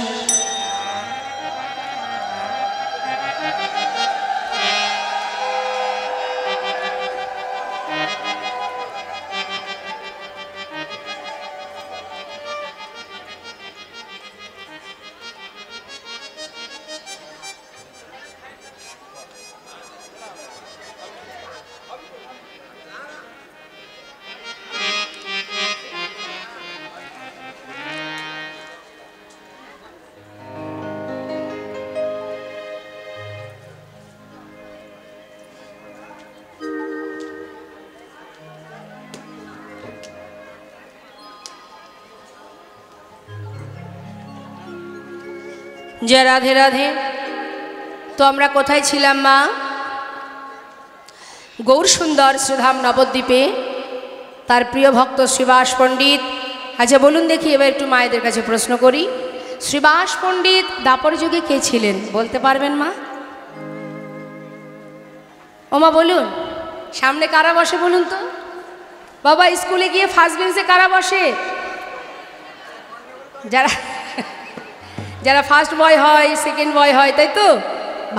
জয় রাধে রাধে। তো আমরা কোথায় ছিলাম মা? গৌর সুন্দর শ্রীধাম নবদ্বীপে তার প্রিয় ভক্ত শ্রীবাস পণ্ডিত। আচ্ছা বলুন দেখি, এবার একটু মায়েদের কাছে প্রশ্ন করি, শ্রীবাস পণ্ডিত দাপর যুগে কে ছিলেন বলতে পারবেন মা? ও মা বলুন, সামনে কারা বসে বলুন তো? বাবা স্কুলে গিয়ে ফার্স্ট বেঞ্চে কারা বসে? যারা যারা ফার্স্ট বয় হয়, সেকেন্ড বয় হয়, তাই তো?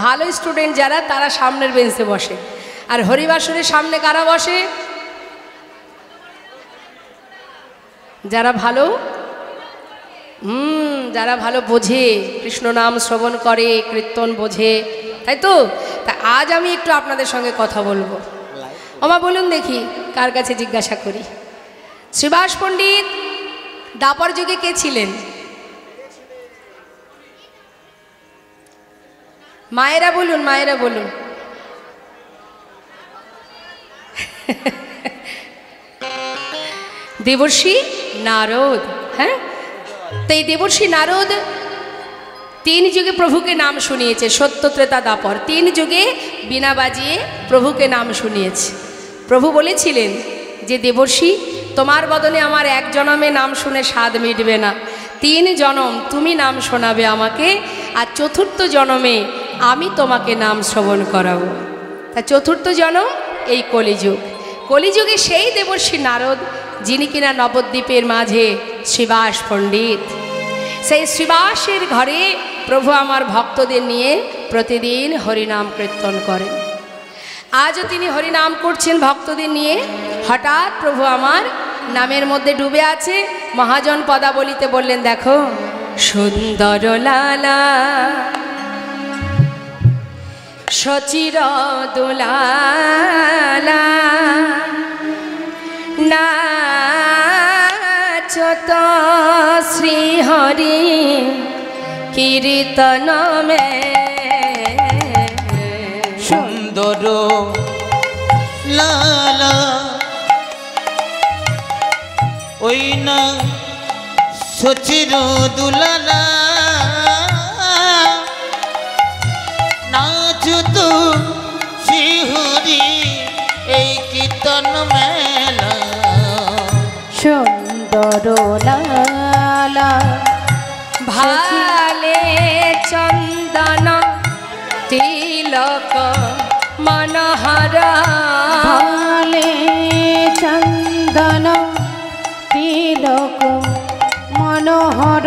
ভালো স্টুডেন্ট যারা, তারা সামনের বেঞ্চে বসে। আর হরিবাসরের সামনে কারা বসে? যারা ভালো যারা ভালো বোঝে, কৃষ্ণ নাম শ্রবণ করে, কীর্তন বোঝে, তাই তো? তা আজ আমি একটু আপনাদের সঙ্গে কথা বলবো। ওমা বলুন দেখি, কার কাছে জিজ্ঞাসা করি, শ্রীবাস পণ্ডিত দাপর যুগে কে ছিলেন? মায়েরা বলুন, মায়েরা বলুন। দেবর্ষি নারদ। হ্যাঁ, তো এই দেবর্ষি নারদ 3 যুগে প্রভুকে নাম শুনিয়েছে, সত্য ত্রেতা দাপর 3 যুগে বিনা বাজিয়ে প্রভুকে নাম শুনিয়েছে। প্রভু বলেছিলেন যে দেবর্ষি, তোমার বদনে আমার এক জনমে নাম শুনে স্বাদ মিটবে না, 3 জনম তুমি নাম শোনাবে আমাকে, আর চতুর্থ জনমে আমি তোমাকে নাম শ্রবণ করাবো। তা চতুর্থ জনম এই কলিযুগ। কলিযুগে সেই দেবর্ষি নারদ, যিনি কিনা নবদ্বীপের মাঝে শ্রীবাস পণ্ডিত। সেই শ্রীবাসের ঘরে প্রভু আমার ভক্তদের নিয়ে প্রতিদিন হরিনাম কীর্তন করেন। আজও তিনি হরিনাম করছেন ভক্তদের নিয়ে। হঠাৎ প্রভু আমার নামের মধ্যে ডুবে আছে। মহাজন পদাবলিতে বললেন, দেখো সুন্দর লালা সচির দুলালা নাচত শ্রীহরি কীর্তন মে। সুন্দর লালা ওই না সচির দুলালা নাচত শ্রীহরি এই কীর্তন মেলা। সুন্দর লালা ভালে চন্দন তিলক মনোহর, ভালে চন্দন তিলক মনোহর,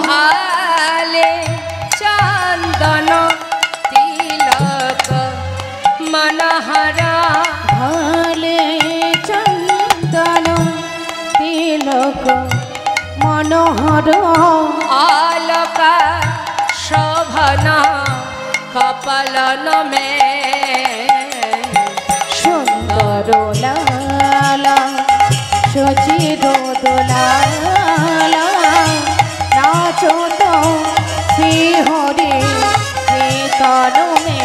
ভালে চন্দন তিলক মনোহর, ভালে চন্দন তিলক মনোহর, অলকা শোভন কপালন মে। সুন্দর লালা সচির দুলালা নাচত শ্রীহরি কীর্তন মে।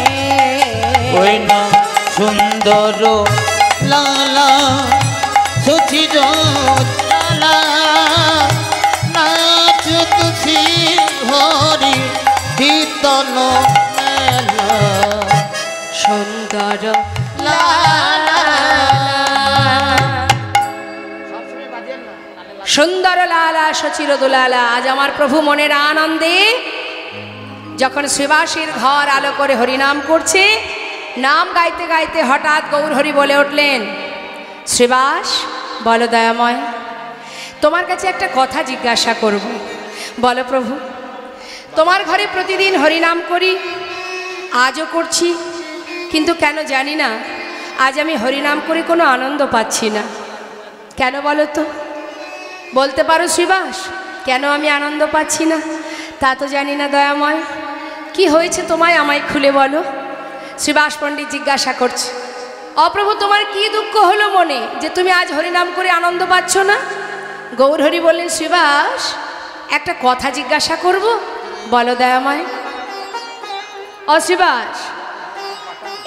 ওই না সুন্দর লালা সচির লালা নাচত শ্রীহরি কীর্তন মেলা। সুন্দর লালা সুন্দর লালা সচির দুলালা। আজ আমার প্রভু মনের আনন্দে যখন শ্রীবাসীর ঘর আলো করে হরিনাম করছে, নাম গাইতে গাইতে হঠাৎ গৌরহরি বলে উঠলেন, শ্রীবাস বলো দয়াময়, তোমার কাছে একটা কথা জিজ্ঞাসা করব। বলো প্রভু। তোমার ঘরে প্রতিদিন হরিনাম করি, আজও করছি, কিন্তু কেন জানি না আজ আমি হরিনাম করে কোনো আনন্দ পাচ্ছি না। কেন বলো তো? বলতে পারো শ্রীবাস, কেন আমি আনন্দ পাচ্ছি না? তা তো জানি না দয়াময়, কি হয়েছে তোমায় আমায় খুলে বলো। শ্রীবাস পণ্ডিত জিজ্ঞাসা করছে, অপ্রভু তোমার কি দুঃখ হলো মনে যে তুমি আজ হরিনাম করে আনন্দ পাচ্ছ না? গৌরহরি বললেন, শ্রীবাস একটা কথা জিজ্ঞাসা করব, বলো দয়াময়। শ্রীবাস,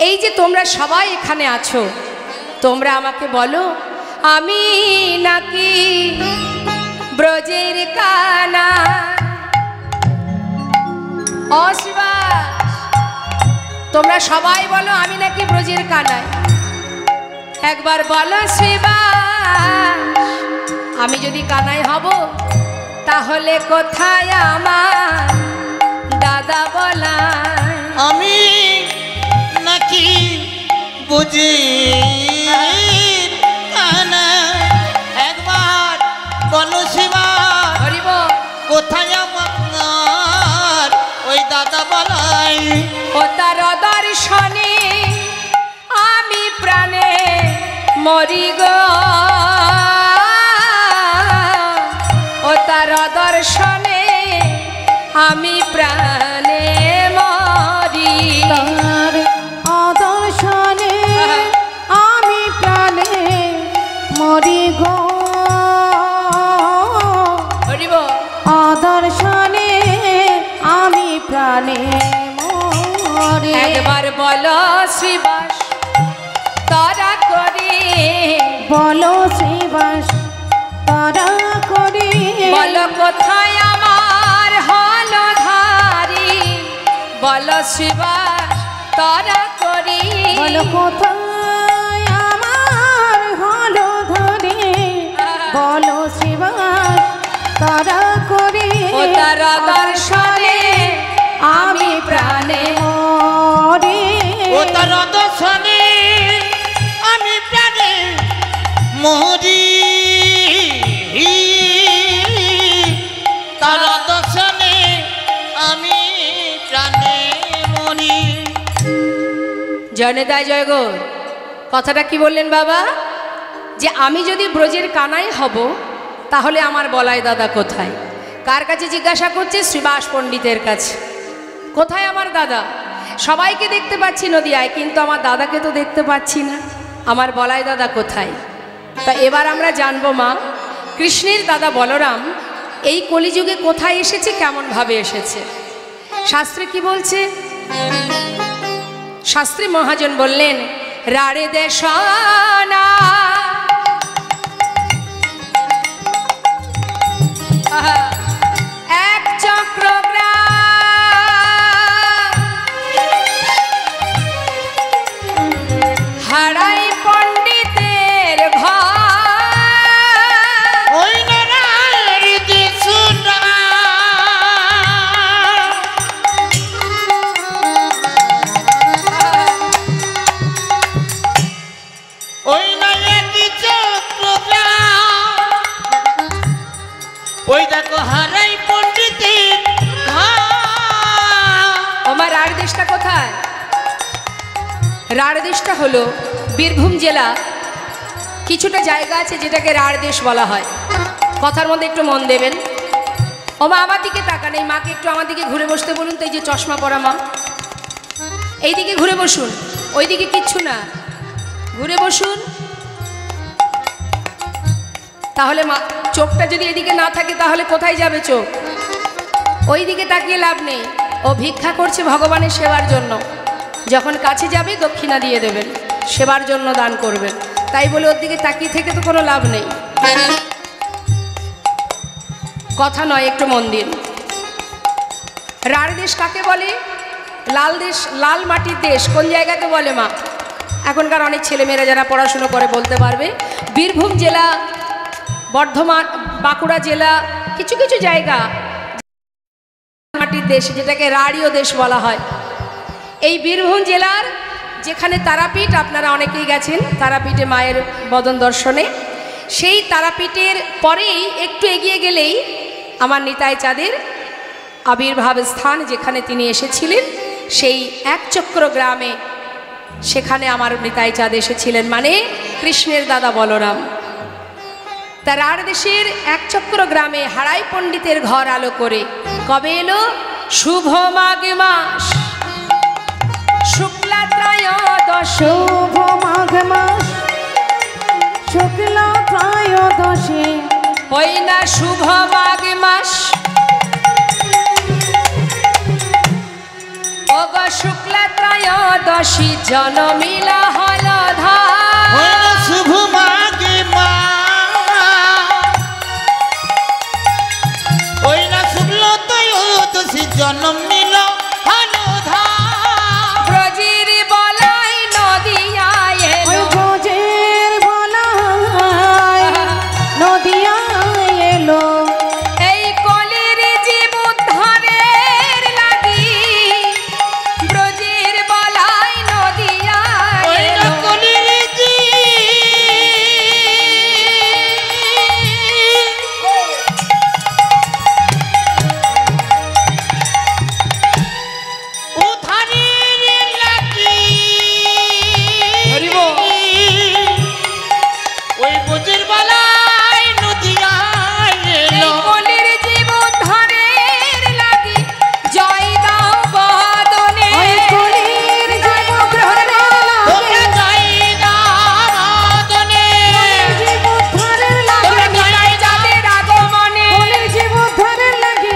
এই যে তোমরা সবাই এখানে আছো, তোমরা আমাকে বলো, আমি নাকি ব্রজের কানা? শ্রীবাস, তোমরা সবাই বলো আমি নাকি ব্রজের কানাই। একবার বলো শ্রীবাস, আমি যদি কানাই হব তাহলে কোথায় আমার দাদা বলা? আমি নাকি বুঝি কানা? একবার বলো শিবার, হরিব কোথায় আমার ওই দাদা বলাই? ও তার দর্শনে আমি প্রাণে মরি গো, ও তার দর্শনে আমি প্রাণে মরি। তার আদর্শনে আমি প্রাণে মরি গো, হরিব আদর্শনে আমি প্রাণে মরি। একবার বলো শ্রীবাস তারা করে, বলো শ্রীবাস তারা করি, বলো কোথায় আমার হলো ধারি? বলো শ্রীবাস তারা করি, বলো কোথায় আমার হলো ধারি? তারা করে ও তার দর্শনে আমি প্রাণে মরি ও তার দর্শনে আমি প্রাণে মরি তার দর্শনে আমি প্রাণে মরি। জয়নেদায় জয়গৌর কথাটা কি বললেন বাবা? যে আমি যদি ব্রজের কানাই হব তাহলে আমার বলাই দাদা কোথায়? কার কাছে জিজ্ঞাসা করছে? শ্রীবাস পণ্ডিতের কাছে। কোথায় আমার দাদা? সবাইকে দেখতে পাচ্ছি নদিয়ায়, কিন্তু আমার দাদাকে তো দেখতে পাচ্ছি না। আমার বলাই দাদা কোথায়? তা এবার আমরা জানবো মা, কৃষ্ণের দাদা বলরাম এই কলিযুগে কোথায় এসেছে, কেমনভাবে এসেছে। শাস্ত্রে কি বলছে? শাস্ত্রী মহাজন বললেন, রাড়ে দেশনা এক চক্রগ্রাম হারাই পণ্ডিতের ঘর ওই নারায়ণ দিশুনা ওই নারায়ণ চক্রগ্রাম ওই দেখো হারাই পণ্ডিতের ঘর। আমার রাঢ় দেশটা কোথায়? রাঢ় দেশটা হলো বীরভূম জেলা। কিছুটা জায়গা আছে যেটাকে রাঢ় দেশ বলা হয়। কথার মধ্যে একটু মন দেবেন। ও মা আমার দিকে তাকান, এই মাকে একটু আমার দিকে ঘুরে বসতে বলুন তো। এই যে চশমা পরা মা, এই দিকে ঘুরে বসুন, ওই দিকে কিচ্ছু না, ঘুরে বসুন। তাহলে মা চোখটা যদি এদিকে না থাকে তাহলে কোথায় যাবে চোখ? ওই দিকে তাকিয়ে লাভ নেই। ও ভিক্ষা করছে ভগবানের সেবার জন্য। যখন কাছে যাবে দক্ষিণা দিয়ে দেবেন, সেবার জন্য দান করবেন। তাই বলে ওর দিকে তাকিয়ে থেকে তো কোনো লাভ নেই। কথা নয়, একটু মন দিন। রাঢ় দেশ কাকে বলে? লাল দেশ, লাল মাটির দেশ কোন জায়গাকে বলে মা? এখনকার অনেক ছেলেমেয়েরা যারা পড়াশুনো করে বলতে পারবে। বীরভূম জেলা, বর্ধমান, বাঁকুড়া জেলা, কিছু কিছু জায়গা মাটির দেশ, যেটাকে রাঢ়ীয় দেশ বলা হয়। এই বীরভূম জেলার যেখানে তারাপীঠ, আপনারা অনেকেই গেছেন তারাপীঠে মায়ের বদন দর্শনে। সেই তারাপীঠের পরেই একটু এগিয়ে গেলেই আমার নিতাই চাঁদের আবির্ভাব স্থান, যেখানে তিনি এসেছিলেন সেই একচক্র গ্রামে। সেখানে আমার নিতাই চাঁদ এসেছিলেন, মানে কৃষ্ণের দাদা বলরাম। তা রাঢ় দেশের একচক্র গ্রামে হারাই পণ্ডিতের ঘর আলো করে কবে এলো? শুভ মাঘ মাস শুক্লা ত্রয়োদশ। শুভ মাঘ মাস শুক্লা ত্রয়োদশী হই না শুভ মাঘ মাস ওগ শুক্লা ত্রয়োদশী জনমিলা হল হইল শুভ মাঘে মা ওই না শুক্ল ত্রয়োদশী জন্ম নিল হলধা। ব্রজের বলাই নদিয়ায় ওই এলো। ব্রজের বলাই নদিয়ায় এলো। এই কলির জীব উদ্ধারের লাগি ব্রজের বলাই নদিয়ায় ওই না এলো। কলির জি উদ্ধারের লাগি হরি বল। ওই বুঝির বালাই নদিয়ায় এই এলো। কলির জীব উদ্ধারের লাগি জয় দাও বদনে। ওই কলির জীব উদ্ধারের তোমরা লাগে, জয় দামোদনে। জীব উদ্ধারের লাগে, তোমরা জয় চাঁদের আগমনে কলির জীব উদ্ধারের লাগে।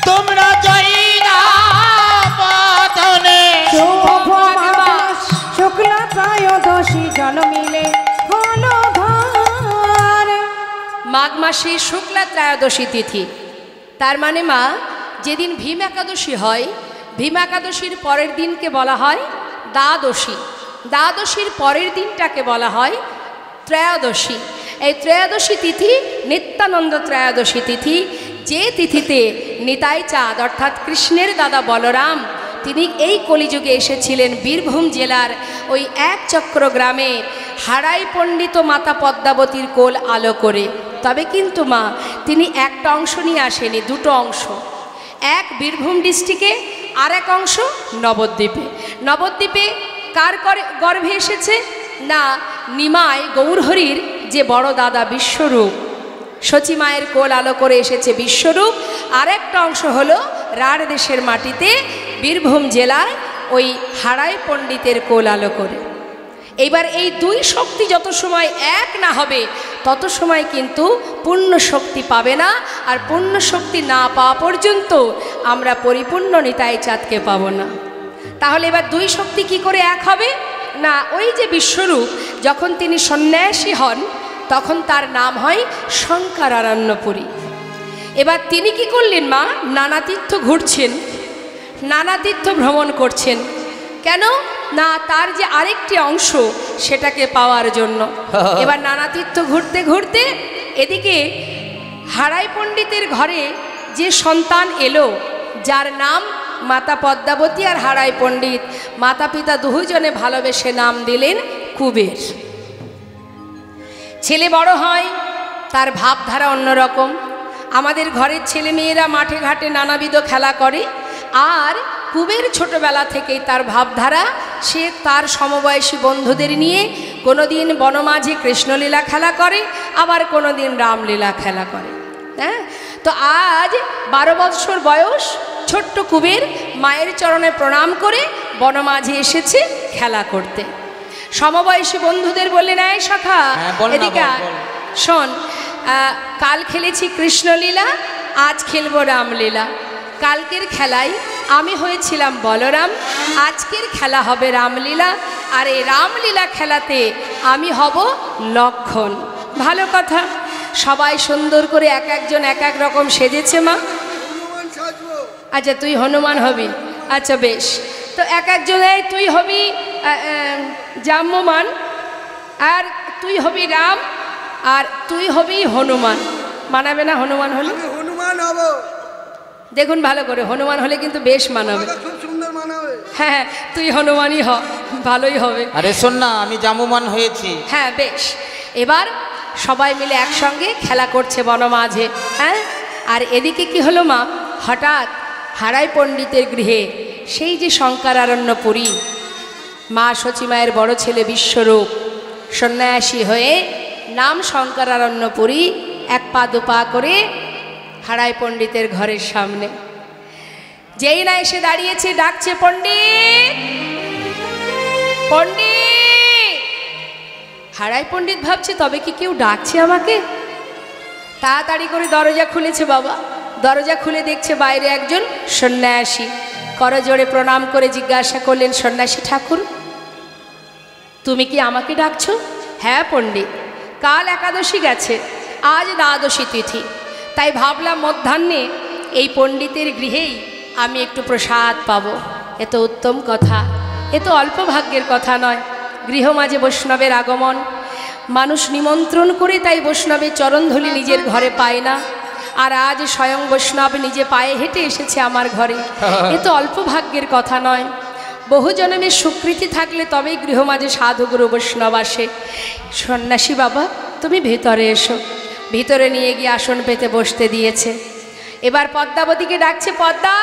তোমরা জয় দামোদনে। শুভ মাঘ মাস শুক্লা ত্রয়োদশী জন্মিলে হলো ধার। মাঘ মাসে শুক্লা ত্রয়োদশী তিথি, তার মানে মা যেদিন ভীম একাদশী হয়, ভীম একাদশীর পরের দিনকে বলা হয় দ্বাদশী। দ্বাদশীর পরের দিনটাকে বলা হয় ত্রয়োদশী। এই ত্রয়োদশী তিথি নিত্যানন্দ ত্রয়োদশী তিথি, যে তিথিতে নিতাই চাঁদ অর্থাৎ কৃষ্ণের দাদা বলরাম তিনি এই কলিযুগে এসেছিলেন বীরভূম জেলার ওই এক চক্র গ্রামে হারাই পণ্ডিত মাতা পদ্মাবতীর কোল আলো করে। তবে কিন্তু মা তিনি একটা অংশ নিয়ে আসেনি, দুটো অংশ, এক বীরভূম ডিস্ট্রিক্টে আর এক অংশ নবদ্বীপে। নবদ্বীপে কার গর্ভে এসেছে না নিমাই গৌরহরির যে বড় দাদা বিশ্বরূপ, সচী মায়ের কোল আলো করে এসেছে বিশ্বরূপ। আর একটা অংশ হলো রাঢ় দেশের মাটিতে বীরভূম জেলায় ওই হারাই পণ্ডিতের কোল আলো করে। এইবার এই দুই শক্তি যত সময় এক না হবে তত সময় কিন্তু পূর্ণ শক্তি পাবে না, আর পূর্ণ শক্তি না পাওয়া পর্যন্ত আমরা পরিপূর্ণ নিতাই চাঁদকে পাবো না। তাহলে এবার দুই শক্তি কি করে এক হবে না, ওই যে বিশ্বরূপ যখন তিনি সন্ন্যাসী হন তখন তার নাম হয় শঙ্করারণ্যপুরী। এবার তিনি কি করলেন মা, নানা তীর্থ ঘুরছেন, নানা তীর্থ ভ্রমণ করছেন। কেন না তার যে আরেকটি অংশ সেটাকে পাওয়ার জন্য। এবার নানা তীর্থ ঘুরতে ঘুরতে এদিকে হারাই পণ্ডিতের ঘরে যে সন্তান এলো, যার নাম মাতা পদ্মাবতী আর হারাই পণ্ডিত, মাতা পিতা দুজনে ভালোবেসে নাম দিলেন কুবের। ছেলে বড় হয়, তার ভাবধারা অন্যরকম। আমাদের ঘরের ছেলে মেয়েরা মাঠে ঘাটে নানাবিধ খেলা করে, আর কুবের ছোটবেলা থেকেই তার ভাবধারা, সে তার সমবয়সী বন্ধুদের নিয়ে কোনোদিন বনমাঝে কৃষ্ণলীলা খেলা করে, আবার কোনোদিন রামলীলা খেলা করে। হ্যাঁ, তো আজ 12 বৎসর বয়স ছোট্ট কুবের মায়ের চরণে প্রণাম করে বনমাঝে এসেছে খেলা করতে। সমবয়সী বন্ধুদের বললেন, এই সখা এদিকে শোন, কাল খেলেছি কৃষ্ণলীলা, আজ খেলবো রামলীলা। কালকের খেলায় আমি হয়েছিলাম বলরাম, আজকের খেলা হবে রামলীলা, আর এই রামলীলা খেলাতে আমি হব লক্ষণ। ভালো কথা, সবাই সুন্দর করে এক একজন এক এক রকম সেজেছে মা। আচ্ছা তুই হনুমান হবি, আচ্ছা বেশ। তো এক একজনে তুই হবি জাম্যমান, আর তুই হবি রাম, আর তুই হবি হনুমান। মানাবে না হনুমান হলে? হনুমান হব। দেখুন ভালো করে, হনুমান হলে কিন্তু বেশ মানাবে। খুব সুন্দর মানাবে। হ্যাঁ তুই হনুমানই হ, ভালোই হবে। আরে শোন না, আমি জামুমান হয়েছি। হ্যাঁ বেশ। এবার সবাই মিলে একসঙ্গে খেলা করছে বনমাঝে। হ্যাঁ, আর এদিকে কি হলো মা, হঠাৎ হারাই পণ্ডিতের গৃহে সেই যে শঙ্করারণ্যপুরী মা সচী মায়ের বড় ছেলে বিশ্বরূপ সন্ন্যাসী হয়ে নাম শঙ্করারণ্যপুরী এক পা দুপা করে হারাই পণ্ডিতের ঘরের সামনে যেই না এসে দাঁড়িয়েছে, ডাকছে পণ্ডিত পণ্ডিত। হারাই পণ্ডিত ভাবছে তবে কি কেউ ডাকছে আমাকে। তাড়াতাড়ি করে দরজা খুলেছে বাবা। দরজা খুলে দেখছে বাইরে একজন সন্ন্যাসী। করজোড়ে প্রণাম করে জিজ্ঞাসা করলেন, সন্ন্যাসী ঠাকুর তুমি কি আমাকে ডাকছো? হ্যাঁ পণ্ডিত, কাল একাদশী গেছে, আজ দ্বাদশী তিথি, তাই ভাবলাম মধ্যাহ্নে এই পণ্ডিতের গৃহেই আমি একটু প্রসাদ পাবো। এ তো উত্তম কথা, এ তো অল্প ভাগ্যের কথা নয়। গৃহমাঝে বৈষ্ণবের আগমন, মানুষ নিমন্ত্রণ করে তাই বৈষ্ণবের চরণধূলি নিজের ঘরে পায় না, আর আজ স্বয়ং বৈষ্ণব নিজে পায়ে হেঁটে এসেছে আমার ঘরে। এ তো অল্প ভাগ্যের কথা নয়। বহু জন্মের স্বীকৃতি থাকলে তবেই গৃহমাঝে সাধুগুরু বৈষ্ণব আসে। সন্ন্যাসী বাবা তুমি ভেতরে এসো। ভিতরে নিয়ে গিয়ে আসন পেতে বসতে দিয়েছে। এবার পদ্মাবতীকে ডাকছে, পদ্মা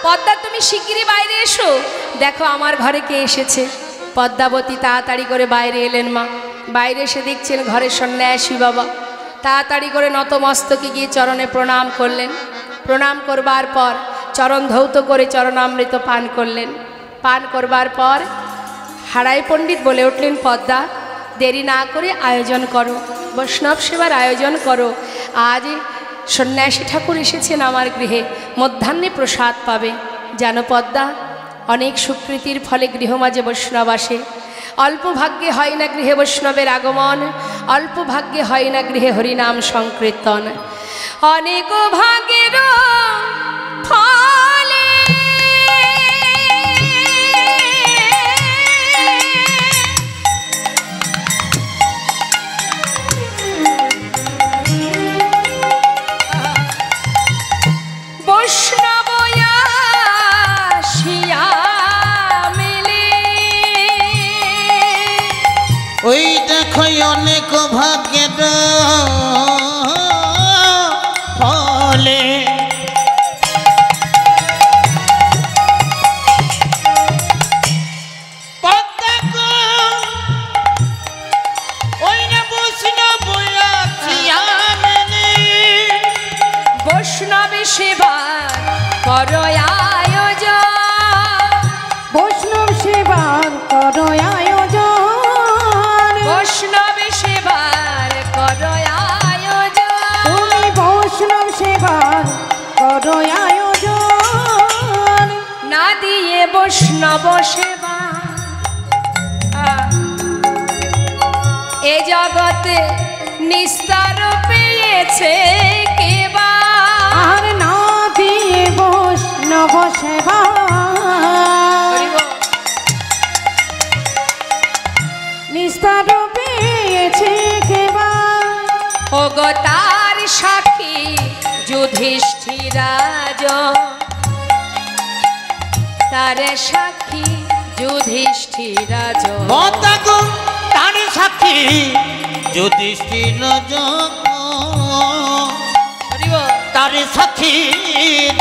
পদ্মা তুমি শিগগিরই বাইরে এসো, দেখো আমার ঘরে কে এসেছে। পদ্মাবতী তাড়াতাড়ি করে বাইরে এলেন মা। বাইরে এসে দেখছেন ঘরে সন্ন্যাসী বাবা। তাড়াতাড়ি করে নতমস্তকে গিয়ে চরণে প্রণাম করলেন। প্রণাম করবার পর চরণ ধৌত করে চরণামৃত পান করলেন। পান করবার পর হারাই পণ্ডিত বলে উঠলেন, পদ্মা দেরি না করে আয়োজন করো, বৈষ্ণব সেবার আয়োজন করো। আজ সন্ন্যাসী ঠাকুর এসেছেন আমার গৃহে, মধ্যাহ্নে প্রসাদ পাবে। জানো পদ্মা, অনেক স্বীকৃতির ফলে গৃহমাঝে বৈষ্ণব আসে। অল্প ভাগ্যে হয় না গৃহে বৈষ্ণবের আগমন, অল্প ভাগ্যে হয় না গৃহে হরিনাম সংকীর্তন। অনেক ভাগ্যের ফলে ওই দেখো অনেক ভাগ্যের ফলে পদ্মা গো, ওই না বৈষ্ণব আছি আমি। বৈষ্ণবী সেবা করো আয়োজন, বৈষ্ণব সেবার করো আয়োজন, বৈষ্ণবী সেবার করো আয়োজন, তুমি বৈষ্ণব সেবার করো আয়োজন, না দিয়ে বৈষ্ণব সেবা এ জগতে নিস্তার পেয়েছে কেবা। আর না দিয়ে বৈষ্ণব সেবা নিস্তার পেয়েছে কেবা। ওগো তার সাক্ষী যুধিষ্ঠিরাজ, তার সাক্ষী যুধিষ্ঠিরাজ, পদ্মা গো, তার সাক্ষী যুধিষ্ঠির তার সাক্ষী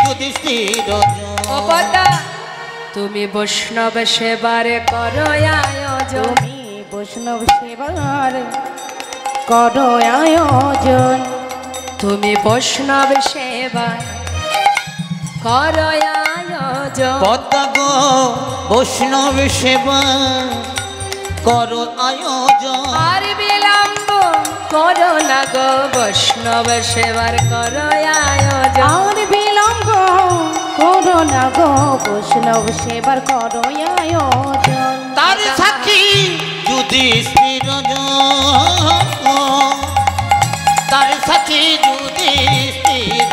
যুধিষ্ঠির। ও পদ্মা, তুমি বৈষ্ণব সেবার করো আয়োজন, তুমি বৈষ্ণব সেবার করো আয়োজন, তুমি বৈষ্ণব সেবার করো আয়োজন। পদ্মা গো, বৈষ্ণব সেবা করো আয়োজন। আর বিলম্ব করো না গো, বৈষ্ণব সেবার করো আয়োজন। আর বিলম্ব করো না গো, বৈষ্ণব সেবার করো আয়োজন, তার সাক্ষী যুধিষ্ঠির, তার সাক্ষী যুধিষ্ঠির।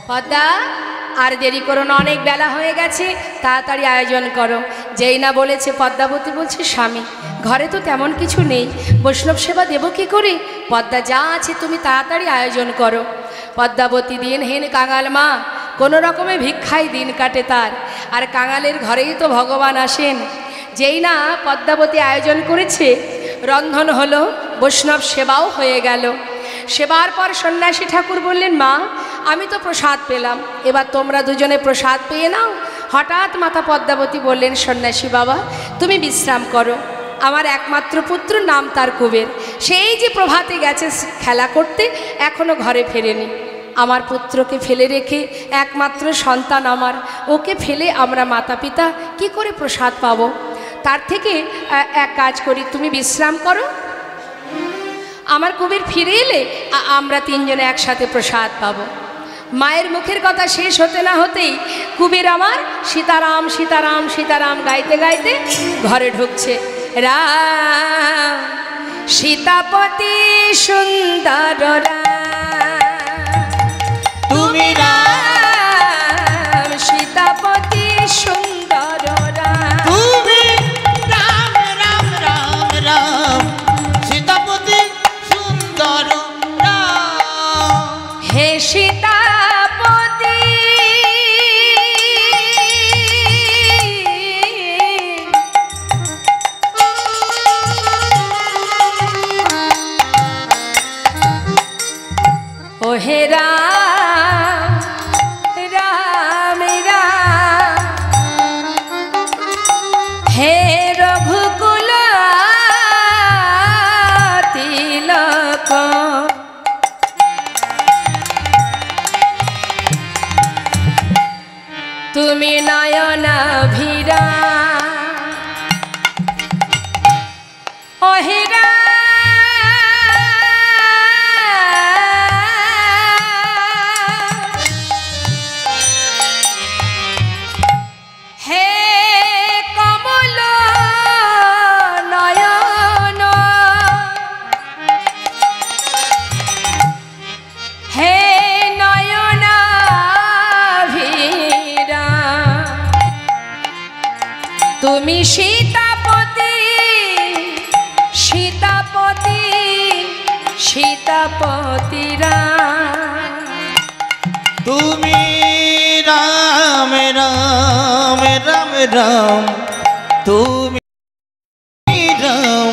পদ্মা, আর দেরি করো না, অনেক বেলা হয়ে গেছে, তাড়াতাড়ি আয়োজন করো। যেই না বলেছে পদ্মাবতী বলছে, স্বামী ঘরে তো তেমন কিছু নেই, বৈষ্ণব সেবা দেবো কি করে? পদ্মা, যা আছে তুমি তাড়াতাড়ি আয়োজন করো। পদ্মাবতী দিনহীন কাঙাল মা, কোনো রকমে ভিক্ষায় দিন কাটে তার, আর কাঙালের ঘরেই তো ভগবান আসেন। যেই না পদ্মাবতী আয়োজন করেছে, রন্ধন হলো, বৈষ্ণব সেবাও হয়ে গেল। সেবার পর সন্ন্যাসী ঠাকুর বললেন, মা আমি তো প্রসাদ পেলাম, এবার তোমরা দুজনে প্রসাদ পেয়ে নাও। হঠাৎ মাতা পদ্মাবতী বললেন, সন্ন্যাসী বাবা তুমি বিশ্রাম করো, আমার একমাত্র পুত্র, নাম তার কুবের, সেই যে প্রভাতে গেছে খেলা করতে, এখনো ঘরে ফেরেনি। আমার পুত্রকে ফেলে রেখে, একমাত্র সন্তান আমার, ওকে ফেলে আমরা মাতা পিতা কি করে প্রসাদ পাবো? তার থেকে এক কাজ করি, তুমি বিশ্রাম করো, আমার কুবের ফিরে এলে আমরা তিনজনে একসাথে প্রসাদ পাবো। মায়ের মুখের কথা শেষ হতে না হতেই কুবের আমার সীতারাম সীতারাম সীতারাম গাইতে গাইতে ঘরে ঢুকছে। রাম সীতাপতি সুন্দর তুমি রাম সীতাপতি সুন্দর তুমি রাম রাম রাম রাম সীতাপতি সুন্দর রাম। হে সীতাপতি ও হে রাম রাম রাম হে রঘুকুল তিলক তুমি নয়না ভিরা ও হে রাম হে কমল নয়ন হে নয়না ভিরা তুমি সীতাপতি সীতাপতি সীতাপতি রাম তুমি রাম রাম রাম রাম তুমি রাম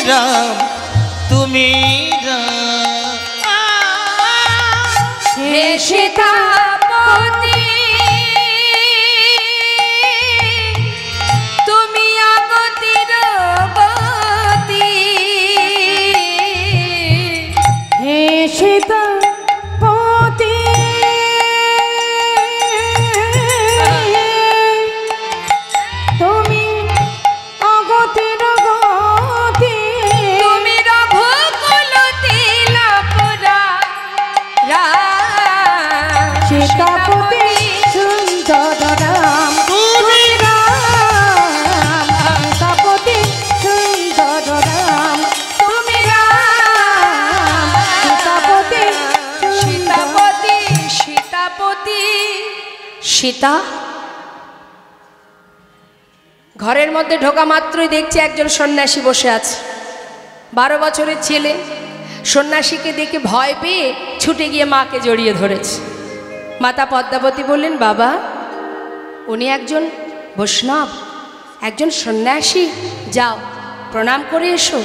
রাম তুমি রাম। হে সীতাপতি তুমি আগতির গতি, হে সীতাপতি তুমি অগতির গতি, তুমি রঘুকুল তিলকরা রাম। সীতাপতি সুন্দর রাম তুমি রাম, সীতাপতি সুন্দর রাম তুমি রাম, সীতাপতি সীতাপতি সীতাপতি সীতা ঘরের মধ্যে ঢোকা মাত্রই দেখছে একজন সন্ন্যাসী বসে আছে, 12 বছরের ছেলে। সন্ন্যাসীকে দেখে ভয় পেয়ে ছুটে গিয়ে মাকে জড়িয়ে ধরেছে। মাতা পদ্মাবতী বললেন, বাবা উনি একজন বৈষ্ণব, একজন সন্ন্যাসী, যাও প্রণাম করে এসো।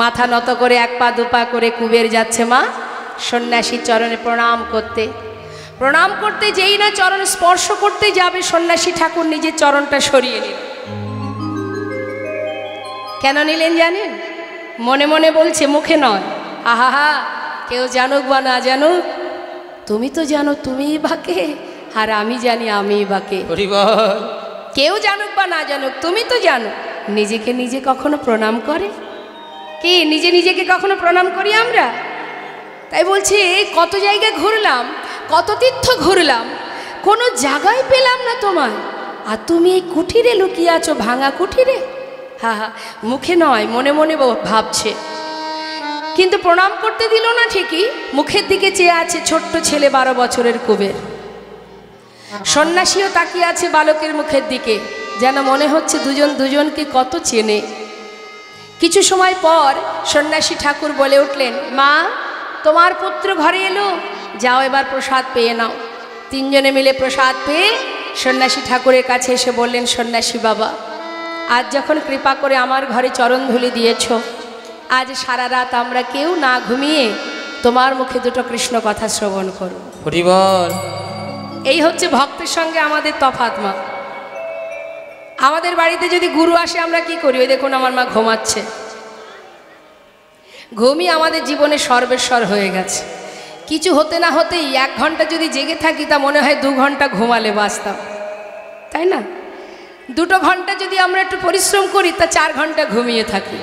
মাথা নত করে 1 পা 2 পা করে কুবের যাচ্ছে মা সন্ন্যাসীর চরণে প্রণাম করতে। প্রণাম করতে যেই না চরণ স্পর্শ করতে যাবে, সন্ন্যাসী ঠাকুর নিজের চরণটা সরিয়ে নিল। কেন নিলেন জানেন? মনে মনে বলছে, মুখে নয়, আহা কেউ জানুক বা না জানুক, তুমি তো জানো তুমিই বাকে, আর আমি জানি আমিই বাকে। হরিবল। কেউ জানুক বা না জানুক, তুমি তো জানো। নিজেকে নিজে কখনো প্রণাম করে কি? নিজে নিজেকে কখনো প্রণাম করি আমরা? তাই বলছি, কত জায়গায় ঘুরলাম, কত তীর্থ ঘুরলাম, কোনো জায়গায় পেলাম না তোমায়, আর তুমি এই কুঠিরে লুকিয়ে আছো, ভাঙা কুঠিরে। হা হা, মুখে নয় মনে মনে ভাবছে, কিন্তু প্রণাম করতে দিল না ঠিকই, মুখের দিকে চেয়ে আছে ছোট্ট ছেলে 12 বছরের কুবের। সন্ন্যাসীও তাকিয়ে আছে বালকের মুখের দিকে, যেন মনে হচ্ছে দুজন দুজনকে কত চেনে। কিছু সময় পর সন্ন্যাসী ঠাকুর বলে উঠলেন, মা তোমার পুত্র ঘরে এলো, যাও এবার প্রসাদ পেয়ে নাও। 3 জনে মিলে প্রসাদ পেয়ে সন্ন্যাসী ঠাকুরের কাছে এসে বললেন, সন্ন্যাসী বাবা আজ যখন কৃপা করে আমার ঘরে চরণধুলি দিয়েছ, আজ সারা রাত আমরা কেউ না ঘুমিয়ে তোমার মুখে 2টো কৃষ্ণ কথা শ্রবণ করব। হরিবল। এই হচ্ছে ভক্তের সঙ্গে আমাদের তফাৎ মা। আমাদের বাড়িতে যদি গুরু আসে আমরা কি করি? ওই দেখুন আমার মা ঘুমাচ্ছে। ঘুমই আমাদের জীবনে সর্বেশ্বর হয়ে গেছে। কিছু হতে না হতেই 1 ঘন্টা যদি জেগে থাকি, তা মনে হয় 2 ঘন্টা ঘুমালে বাঁচতাম, তাই না? 2 ঘন্টা যদি আমরা একটু পরিশ্রম করি, তা 4 ঘন্টা ঘুমিয়ে থাকি।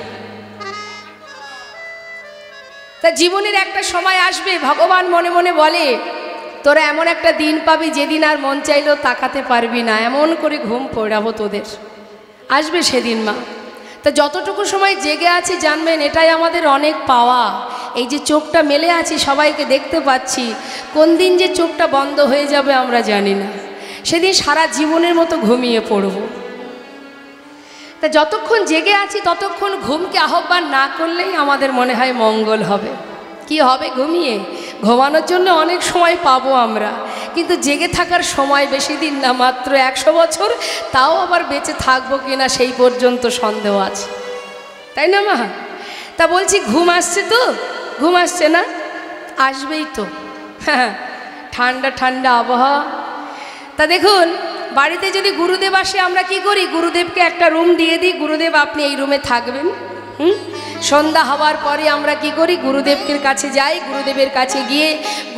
তা জীবনের একটা সময় আসবে, ভগবান মনে মনে বলে, তোরা এমন একটা দিন পাবি যেদিন আর মন চাইলেও তাকাতে পারবি না, এমন করে ঘুম পড়াবো তোদের। আসবে সেদিন মা। তা যতটুকু সময় জেগে আছি জানবেন, এটাই আমাদের অনেক পাওয়া। এই যে চোখটা মেলে আছি, সবাইকে দেখতে পাচ্ছি, কোন দিন যে চোখটা বন্ধ হয়ে যাবে আমরা জানি না, সেদিন সারা জীবনের মতো ঘুমিয়ে পড়ব। তা যতক্ষণ জেগে আছি ততক্ষণ ঘুমকে আহ্বান না করলেই আমাদের মনে হয় মঙ্গল হবে। কি হবে? ঘুমিয়ে ঘুমানোর জন্য অনেক সময় পাবো আমরা, কিন্তু জেগে থাকার সময় বেশি দিন না, মাত্র 100 বছর। তাও আবার বেঁচে থাকবো কিনা সেই পর্যন্ত সন্দেহ আছে, তাই না মা? তা বলছি, ঘুম আসছে তো? ঘুম আসছে না? আসবেই তো। হ্যাঁ, ঠান্ডা ঠান্ডা আবহাওয়া। তা দেখুন, বাড়িতে যদি গুরুদেব আসে আমরা কি করি? গুরুদেবকে একটা রুম দিয়ে দিই, গুরুদেব আপনি এই রুমে থাকবেন। সন্ধ্যা হওয়ার পরে আমরা কি করি? গুরুদেবের কাছে যাই। গুরুদেবের কাছে গিয়ে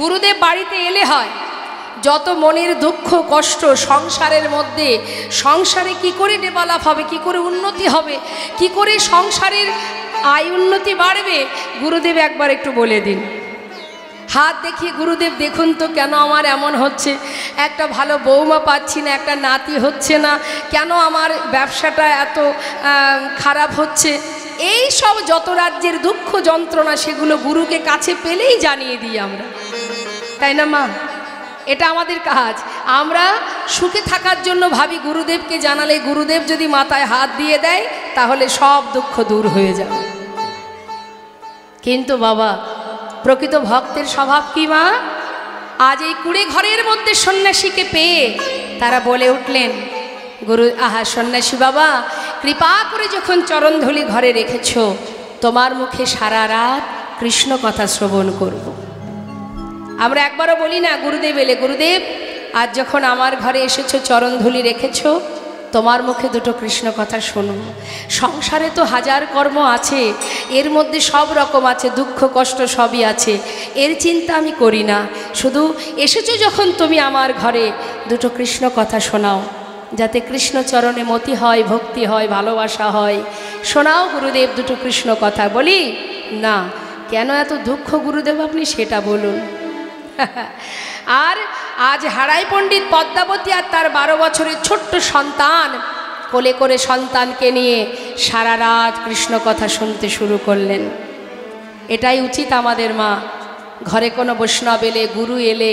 গুরুদেব বাড়িতে এলে হয় যত মনের দুঃখ কষ্ট সংসারের মধ্যে, সংসারে কি করে ডেভেলপ হবে, কি করে উন্নতি হবে, কি করে সংসারের আয় উন্নতি বাড়বে, গুরুদেব একবার একটু বলে দিন। হাত দেখিয়ে, গুরুদেব দেখুন তো কেন আমার এমন হচ্ছে, একটা ভালো বৌমা পাচ্ছি না, একটা নাতি হচ্ছে না, কেন আমার ব্যবসাটা এত খারাপ হচ্ছে, এই সব যত রাজ্যের দুঃখ যন্ত্রণা সেগুলো গুরুকে কাছে পেলেই জানিয়ে দিই আমরা, তাই না মা? এটা আমাদের কাজ। আমরা সুখে থাকার জন্য ভাবি গুরুদেবকে জানালে, গুরুদেব যদি মাথায় হাত দিয়ে দেয় তাহলে সব দুঃখ দূর হয়ে যাবে। কিন্তু বাবা, প্রকৃত ভক্তের স্বভাব কি মা? আজ এই কুড়ে ঘরের মধ্যে সন্ন্যাসীকে পেয়ে তারা বলে উঠলেন, গুরু, আহা সন্ন্যাসী বাবা, কৃপা করে যখন চরণধুলি ঘরে রেখেছ, তোমার মুখে সারা রাত কৃষ্ণ কথা শ্রবণ করব। আমরা একবারও বলি না গুরুদেব এলে, গুরুদেব আজ যখন আমার ঘরে এসেছো, চরণধুলি রেখেছো, তোমার মুখে দুটো কৃষ্ণ কথা শুনব। সংসারে তো হাজার কর্ম আছে, এর মধ্যে সব রকম আছে, দুঃখ কষ্ট সবই আছে, এর চিন্তা আমি করি না। শুধু এসেছো যখন তুমি আমার ঘরে, দুটো কৃষ্ণ কথা শোনাও, যাতে কৃষ্ণ চরণে মতি হয়, ভক্তি হয়, ভালোবাসা হয়। শোনাও গুরুদেব দুটো কৃষ্ণ কথা। বলি না, কেন এত দুঃখ গুরুদেব আপনি সেটা বলুন। আর আজ হারাই পণ্ডিত পদ্মাবতী আর তার 12 বছরের ছোট্ট সন্তান কোলে করে সন্তানকে নিয়ে সারা রাত কৃষ্ণ কথা শুনতে শুরু করলেন। এটাই উচিত আমাদের মা, ঘরে কোনো বৈষ্ণব এলে, গুরু এলে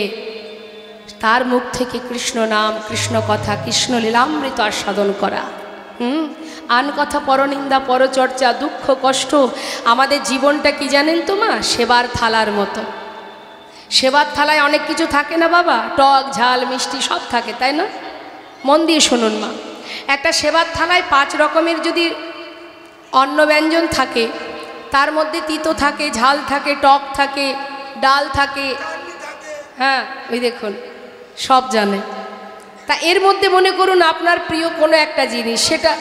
তার মুখ থেকে কৃষ্ণ নাম, কৃষ্ণ কথা, কৃষ্ণ লীলামৃত আস্বাদন করা। আন কথা, পরনিন্দা, পরচর্চা, দুঃখ কষ্ট। আমাদের জীবনটা কি জানেন তো মা, সেবার থালার মতো। সেবার থালায় অনেক কিছু থাকে না বাবা, টক ঝাল মিষ্টি সব থাকে, তাই না? মন দিয়ে শুনুন মা, একটা সেবার থালায় 5 রকমের যদি অন্ন ব্যঞ্জন থাকে, তার মধ্যে তিতো থাকে, ঝাল থাকে, টক থাকে, ডাল থাকে, হ্যাঁ ওই দেখুন সব জানে। তা এর মধ্যে মনে করুন আপনার প্রিয় কোনো একটা জিনিস, সেটা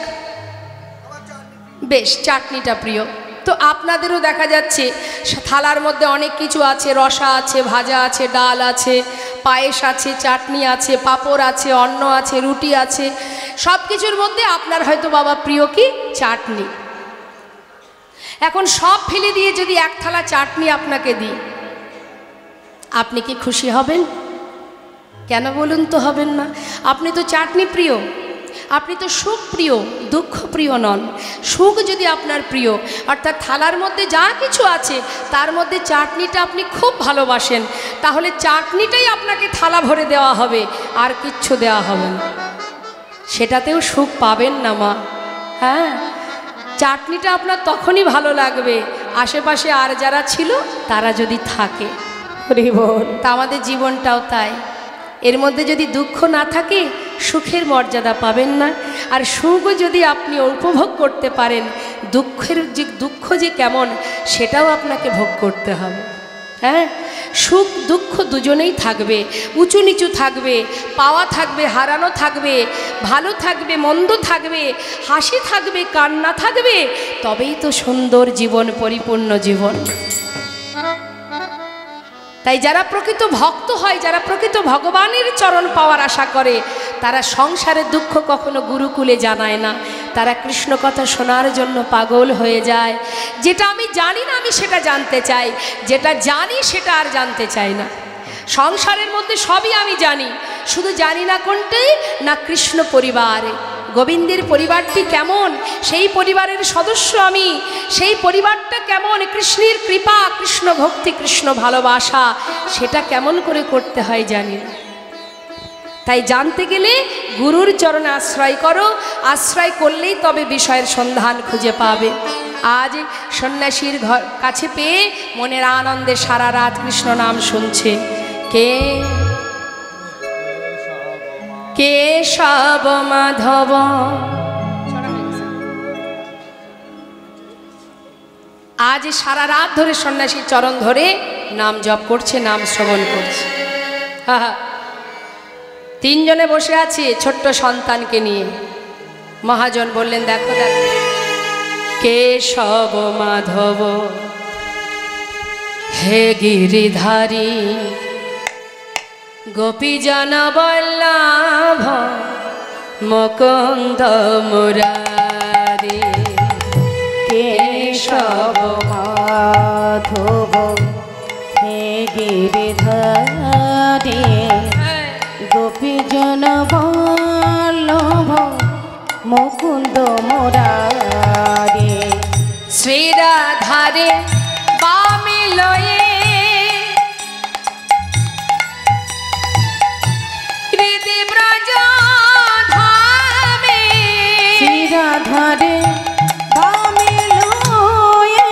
বেশ চাটনিটা প্রিয়, তো আপনাদেরও দেখা যাচ্ছে থালার মধ্যে অনেক কিছু আছে, রসা আছে, ভাজা আছে, ডাল আছে, পায়েস আছে, চাটনি আছে, পাঁপড় আছে, অন্ন আছে, রুটি আছে, সব কিছুর মধ্যে আপনার হয়তো বাবা প্রিয় কি চাটনি। এখন সব ফেলে দিয়ে যদি এক থালা চাটনি আপনাকে দিই, আপনি কি খুশি হবেন? কেন বলুন তো হবেন না? আপনি তো চাটনি প্রিয়, আপনি তো সুখ প্রিয়, দুঃখ প্রিয় নন। সুখ যদি আপনার প্রিয়, অর্থাৎ থালার মধ্যে যা কিছু আছে তার মধ্যে চাটনিটা আপনি খুব ভালোবাসেন, তাহলে চাটনিটাই আপনাকে থালা ভরে দেওয়া হবে, আর কিচ্ছু দেওয়া হবে না। সেটাতেও সুখ পাবেন না মা। হ্যাঁ, চাটনিটা আপনার তখনই ভালো লাগবে আশেপাশে আর যারা ছিল তারা যদি থাকে। তা আমাদের জীবনটাও তাই, এর মধ্যে যদি দুঃখ না থাকে সুখের মর্যাদা পাবেন না। আর সুখও যদি আপনি উপভোগ করতে পারেন, দুঃখ যে কেমন সেটাও আপনাকে ভোগ করতে হবে। হ্যাঁ, সুখ দুঃখ দুজনেই থাকবে, উঁচু নিচু থাকবে, পাওয়া থাকবে, হারানো থাকবে, ভালো থাকবে, মন্দ থাকবে, হাসি থাকবে, কান্না থাকবে, তবেই তো সুন্দর জীবন, পরিপূর্ণ জীবন। তাই যারা প্রকৃত ভক্ত হয়, যারা প্রকৃত ভগবানের চরণ পাওয়ার আশা করে, তারা সংসারের দুঃখ কখনো গুরুকুলে জানায় না, তারা কৃষ্ণ কথা শোনার জন্য পাগল হয়ে যায়। যেটা আমি জানি না আমি সেটা জানতে চাই, যেটা জানি সেটা আর জানতে চাই না। সংসারের মধ্যে সবই আমি জানি, শুধু জানি না কোনটাই না কৃষ্ণ পরিবার, গোবিন্দের পরিবারটি কেমন, সেই পরিবারের সদস্য আমি, সেই পরিবারটা কেমন, কৃষ্ণের কৃপা, কৃষ্ণ ভক্তি, কৃষ্ণ ভালোবাসা, সেটা কেমন করে করতে হয় জানি না। তাই জানতে গেলে গুরুর চরণে আশ্রয় করো, আশ্রয় করলেই তবে বিষয়ের সন্ধান খুঁজে পাবে। আজ সন্ন্যাসীর কাছে পেয়ে মনের আনন্দে সারা রাত কৃষ্ণ নাম শুনছে। কেশব মাধব, আজ সারা রাত ধরে সন্ন্যাসীর চরণ ধরে নাম জপ করছে, নাম শ্রবণ করছে। তিনজনে বসে আছে ছোট্ট সন্তানকে নিয়ে। মহাজন বললেন, দেখো দেখো, কেশব মাধব হে গিরিধারী, গোপীজন বল্লভ মুকুন্দ মুরারি। কেশব মাধব হে গিরিধারী, গোপীজন বল্লভ মুকুন্দ মুরারি। শ্রীরাধারে বামে লয়ে হৃদি ব্রজ ধামে, শ্রীরাধারে বামে লয়ে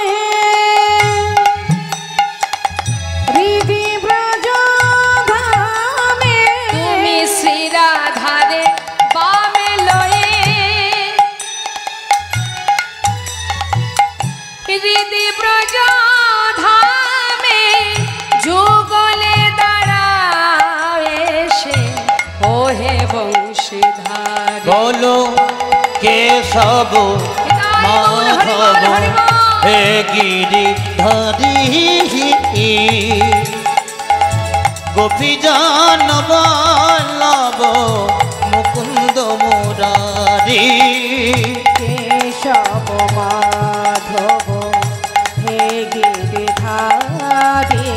হৃদি ব্রজ ধামে। তুমি শ্রীরাধারে বামে লয়ে হৃদি ধারে বলো কেশব মাধব হে গিরিধারী গোপীজন বল্লভ মুকুন্দ মুরারি কেশব মাধব হে গিরিধারী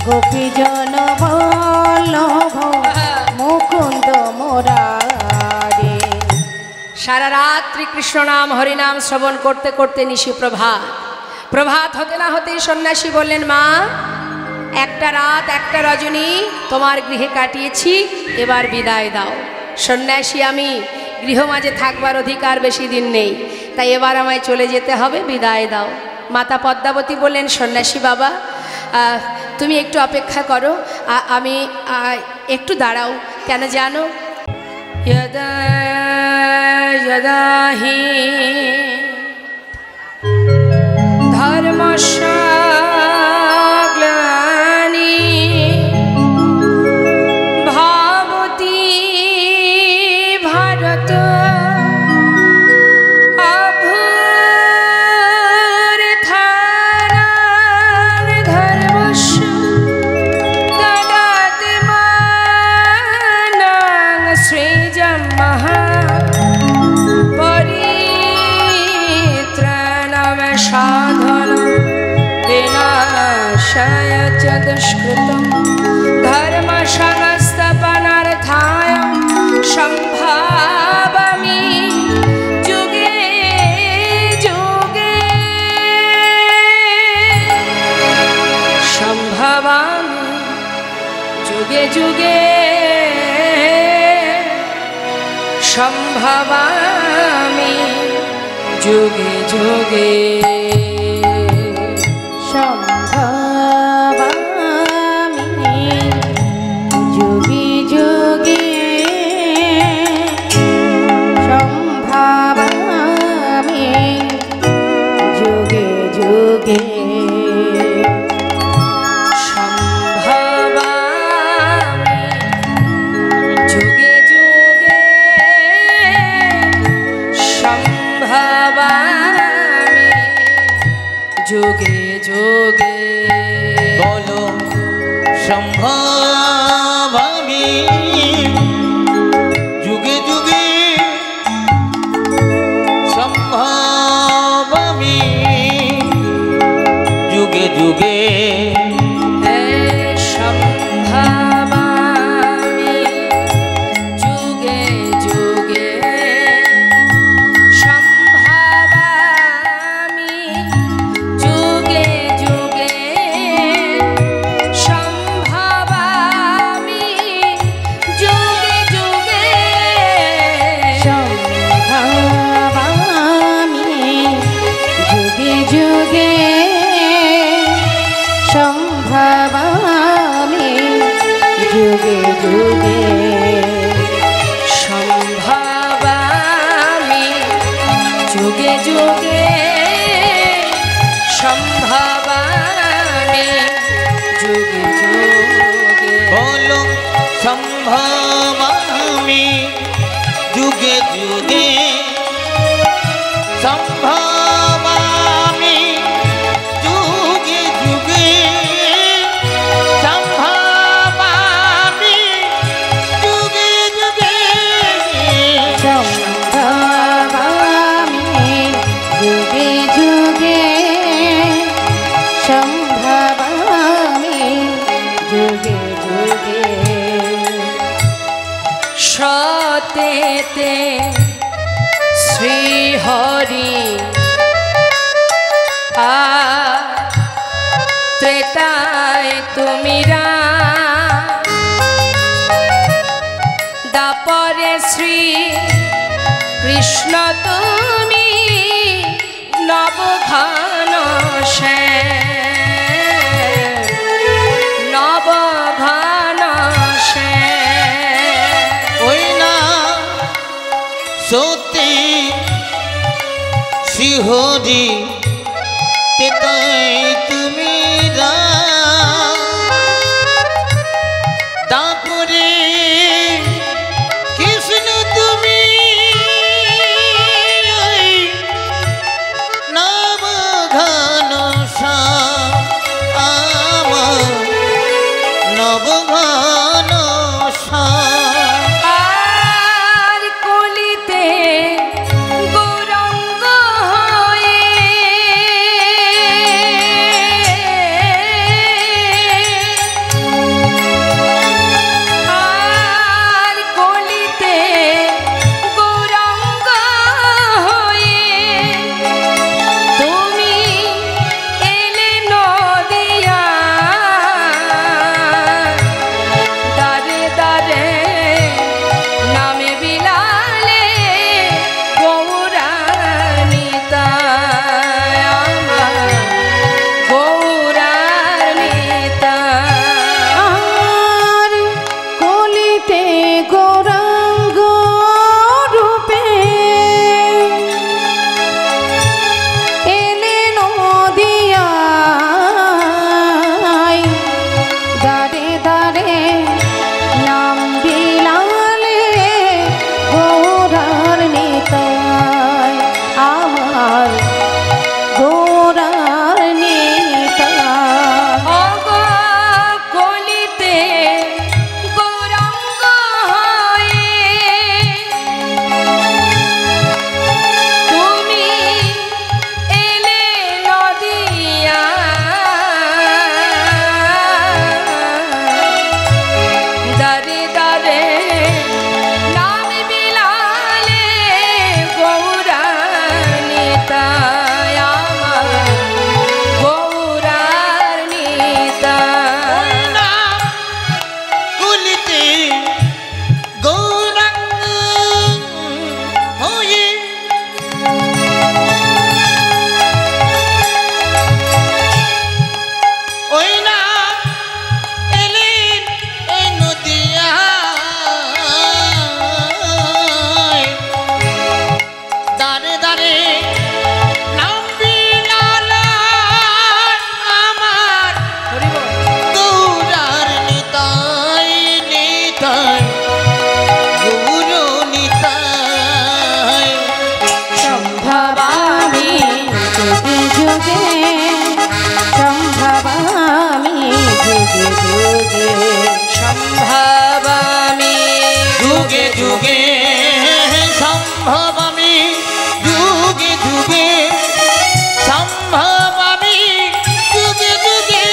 গোপীজন বল্লভ মুকুন্দ মুরারি। সারা রাত্রি কৃষ্ণ নাম হরিনাম শ্রবণ করতে করতে নিশি প্রভাত। প্রভাত হতে না হতে সন্ন্যাসী বললেন, মা একটা রাত একটা রজনী তোমার গৃহে কাটিয়েছি, এবার বিদায় দাও। সন্ন্যাসী আমি, গৃহ মাঝে থাকবার অধিকার বেশি দিন নেই, তাই এবার আমায় চলে যেতে হবে, বিদায় দাও। মাতা পদ্মাবতী বললেন, সন্ন্যাসী বাবা তুমি একটু অপেক্ষা করো, আমি একটু দাঁড়াও। কেন জানো? यदा यदा हि धर्मस्य ग्लानि भवति भारत अभ्युत्थानं धर्मस्य तदात्मानं सृजं परित्राणं साधनं विनाशाय च दुष्कृतं धर्मसंस्थापनार्थाय सम्भावामि जुगे जुगे सम्भावामि जुगे जुगे सम्भावामि जुगे जुगे সম্ভবামি যুগে যুগে সম্ভবামি যুগে যুগে जुगे जुगे बोलो संभवामि जुगे जुगे संभवामि जुगे जुगे सम्भावामि जुगे जुगे सम्भावामि जुगे जुगे सम्भावामि जुगे जुगे সম্ভবামি যুগে যুগে সম্ভাবামি যুগে যুগে সম্ভাবামি যুগে যুগে बोलो संभवामि जुगे जुगे संभवामि जुगे जुगे संभवामि जुगे जुगे সম্ভবামি যুগে যুগে সম্ভবামি যুগে যুগে সতেতে শ্রী হরি ত্রেতায় তুমি দাপরে শ্রী কৃষ্ণ তুমি নবঘন নবঘন ওই না সত্যি শিহরি তেতাই তুমি তারপরে কৃষ্ণ সম্ভবামি যুগে যুগে সম্ভবামি যুগে যুগে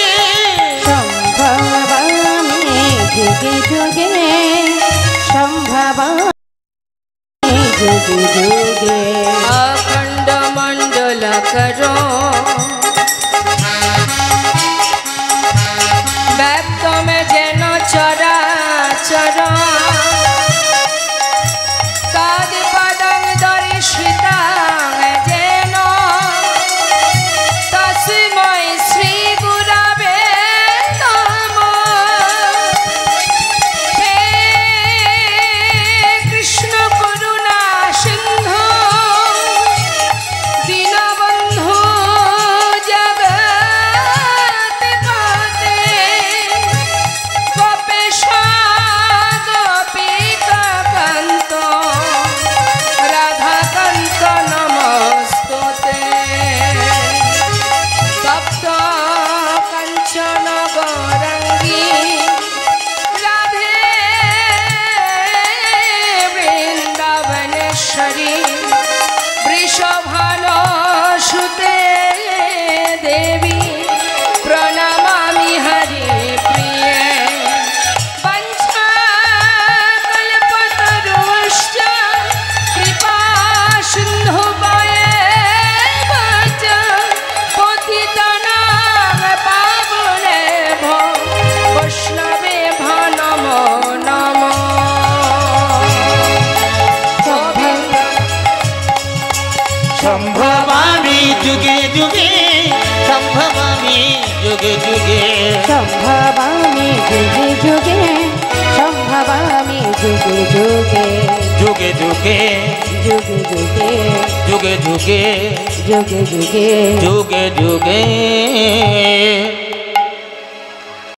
সম্ভবামি যুগে যুগে সম্ভবামি যুগে যুগে अखंड मंडल करो व्याप्त में जेन चराचर तद पदं दर्शिता जेन तस्मै श्री गुरवे नमः। हे कृष्ण करुणा सिंधु दीनबंधु जगत्पते गोपेशा गोपिकान्त राधाकान्त नमस्तुते। तप्त कंचन गौरंगी राधे वृंदावनेश्वरी वृषभानुसुते देवी प्रणमामि हरिप्रिये। वंशाकल्पतरुश्च कृपा सिन्धुभयेव च पतितानां पावनेभ्यो वैष्णवेभ्यो नमो नमः। সম্ভবামি যুগে যুগে সম্ভবামি যুগে যুগে সম্ভবামি যুগে যুগে সম্ভবামি যুগে যুগে যুগে যুগে যুগে যুগে যুগে যুগে যুগে যুগে যুগে যুগে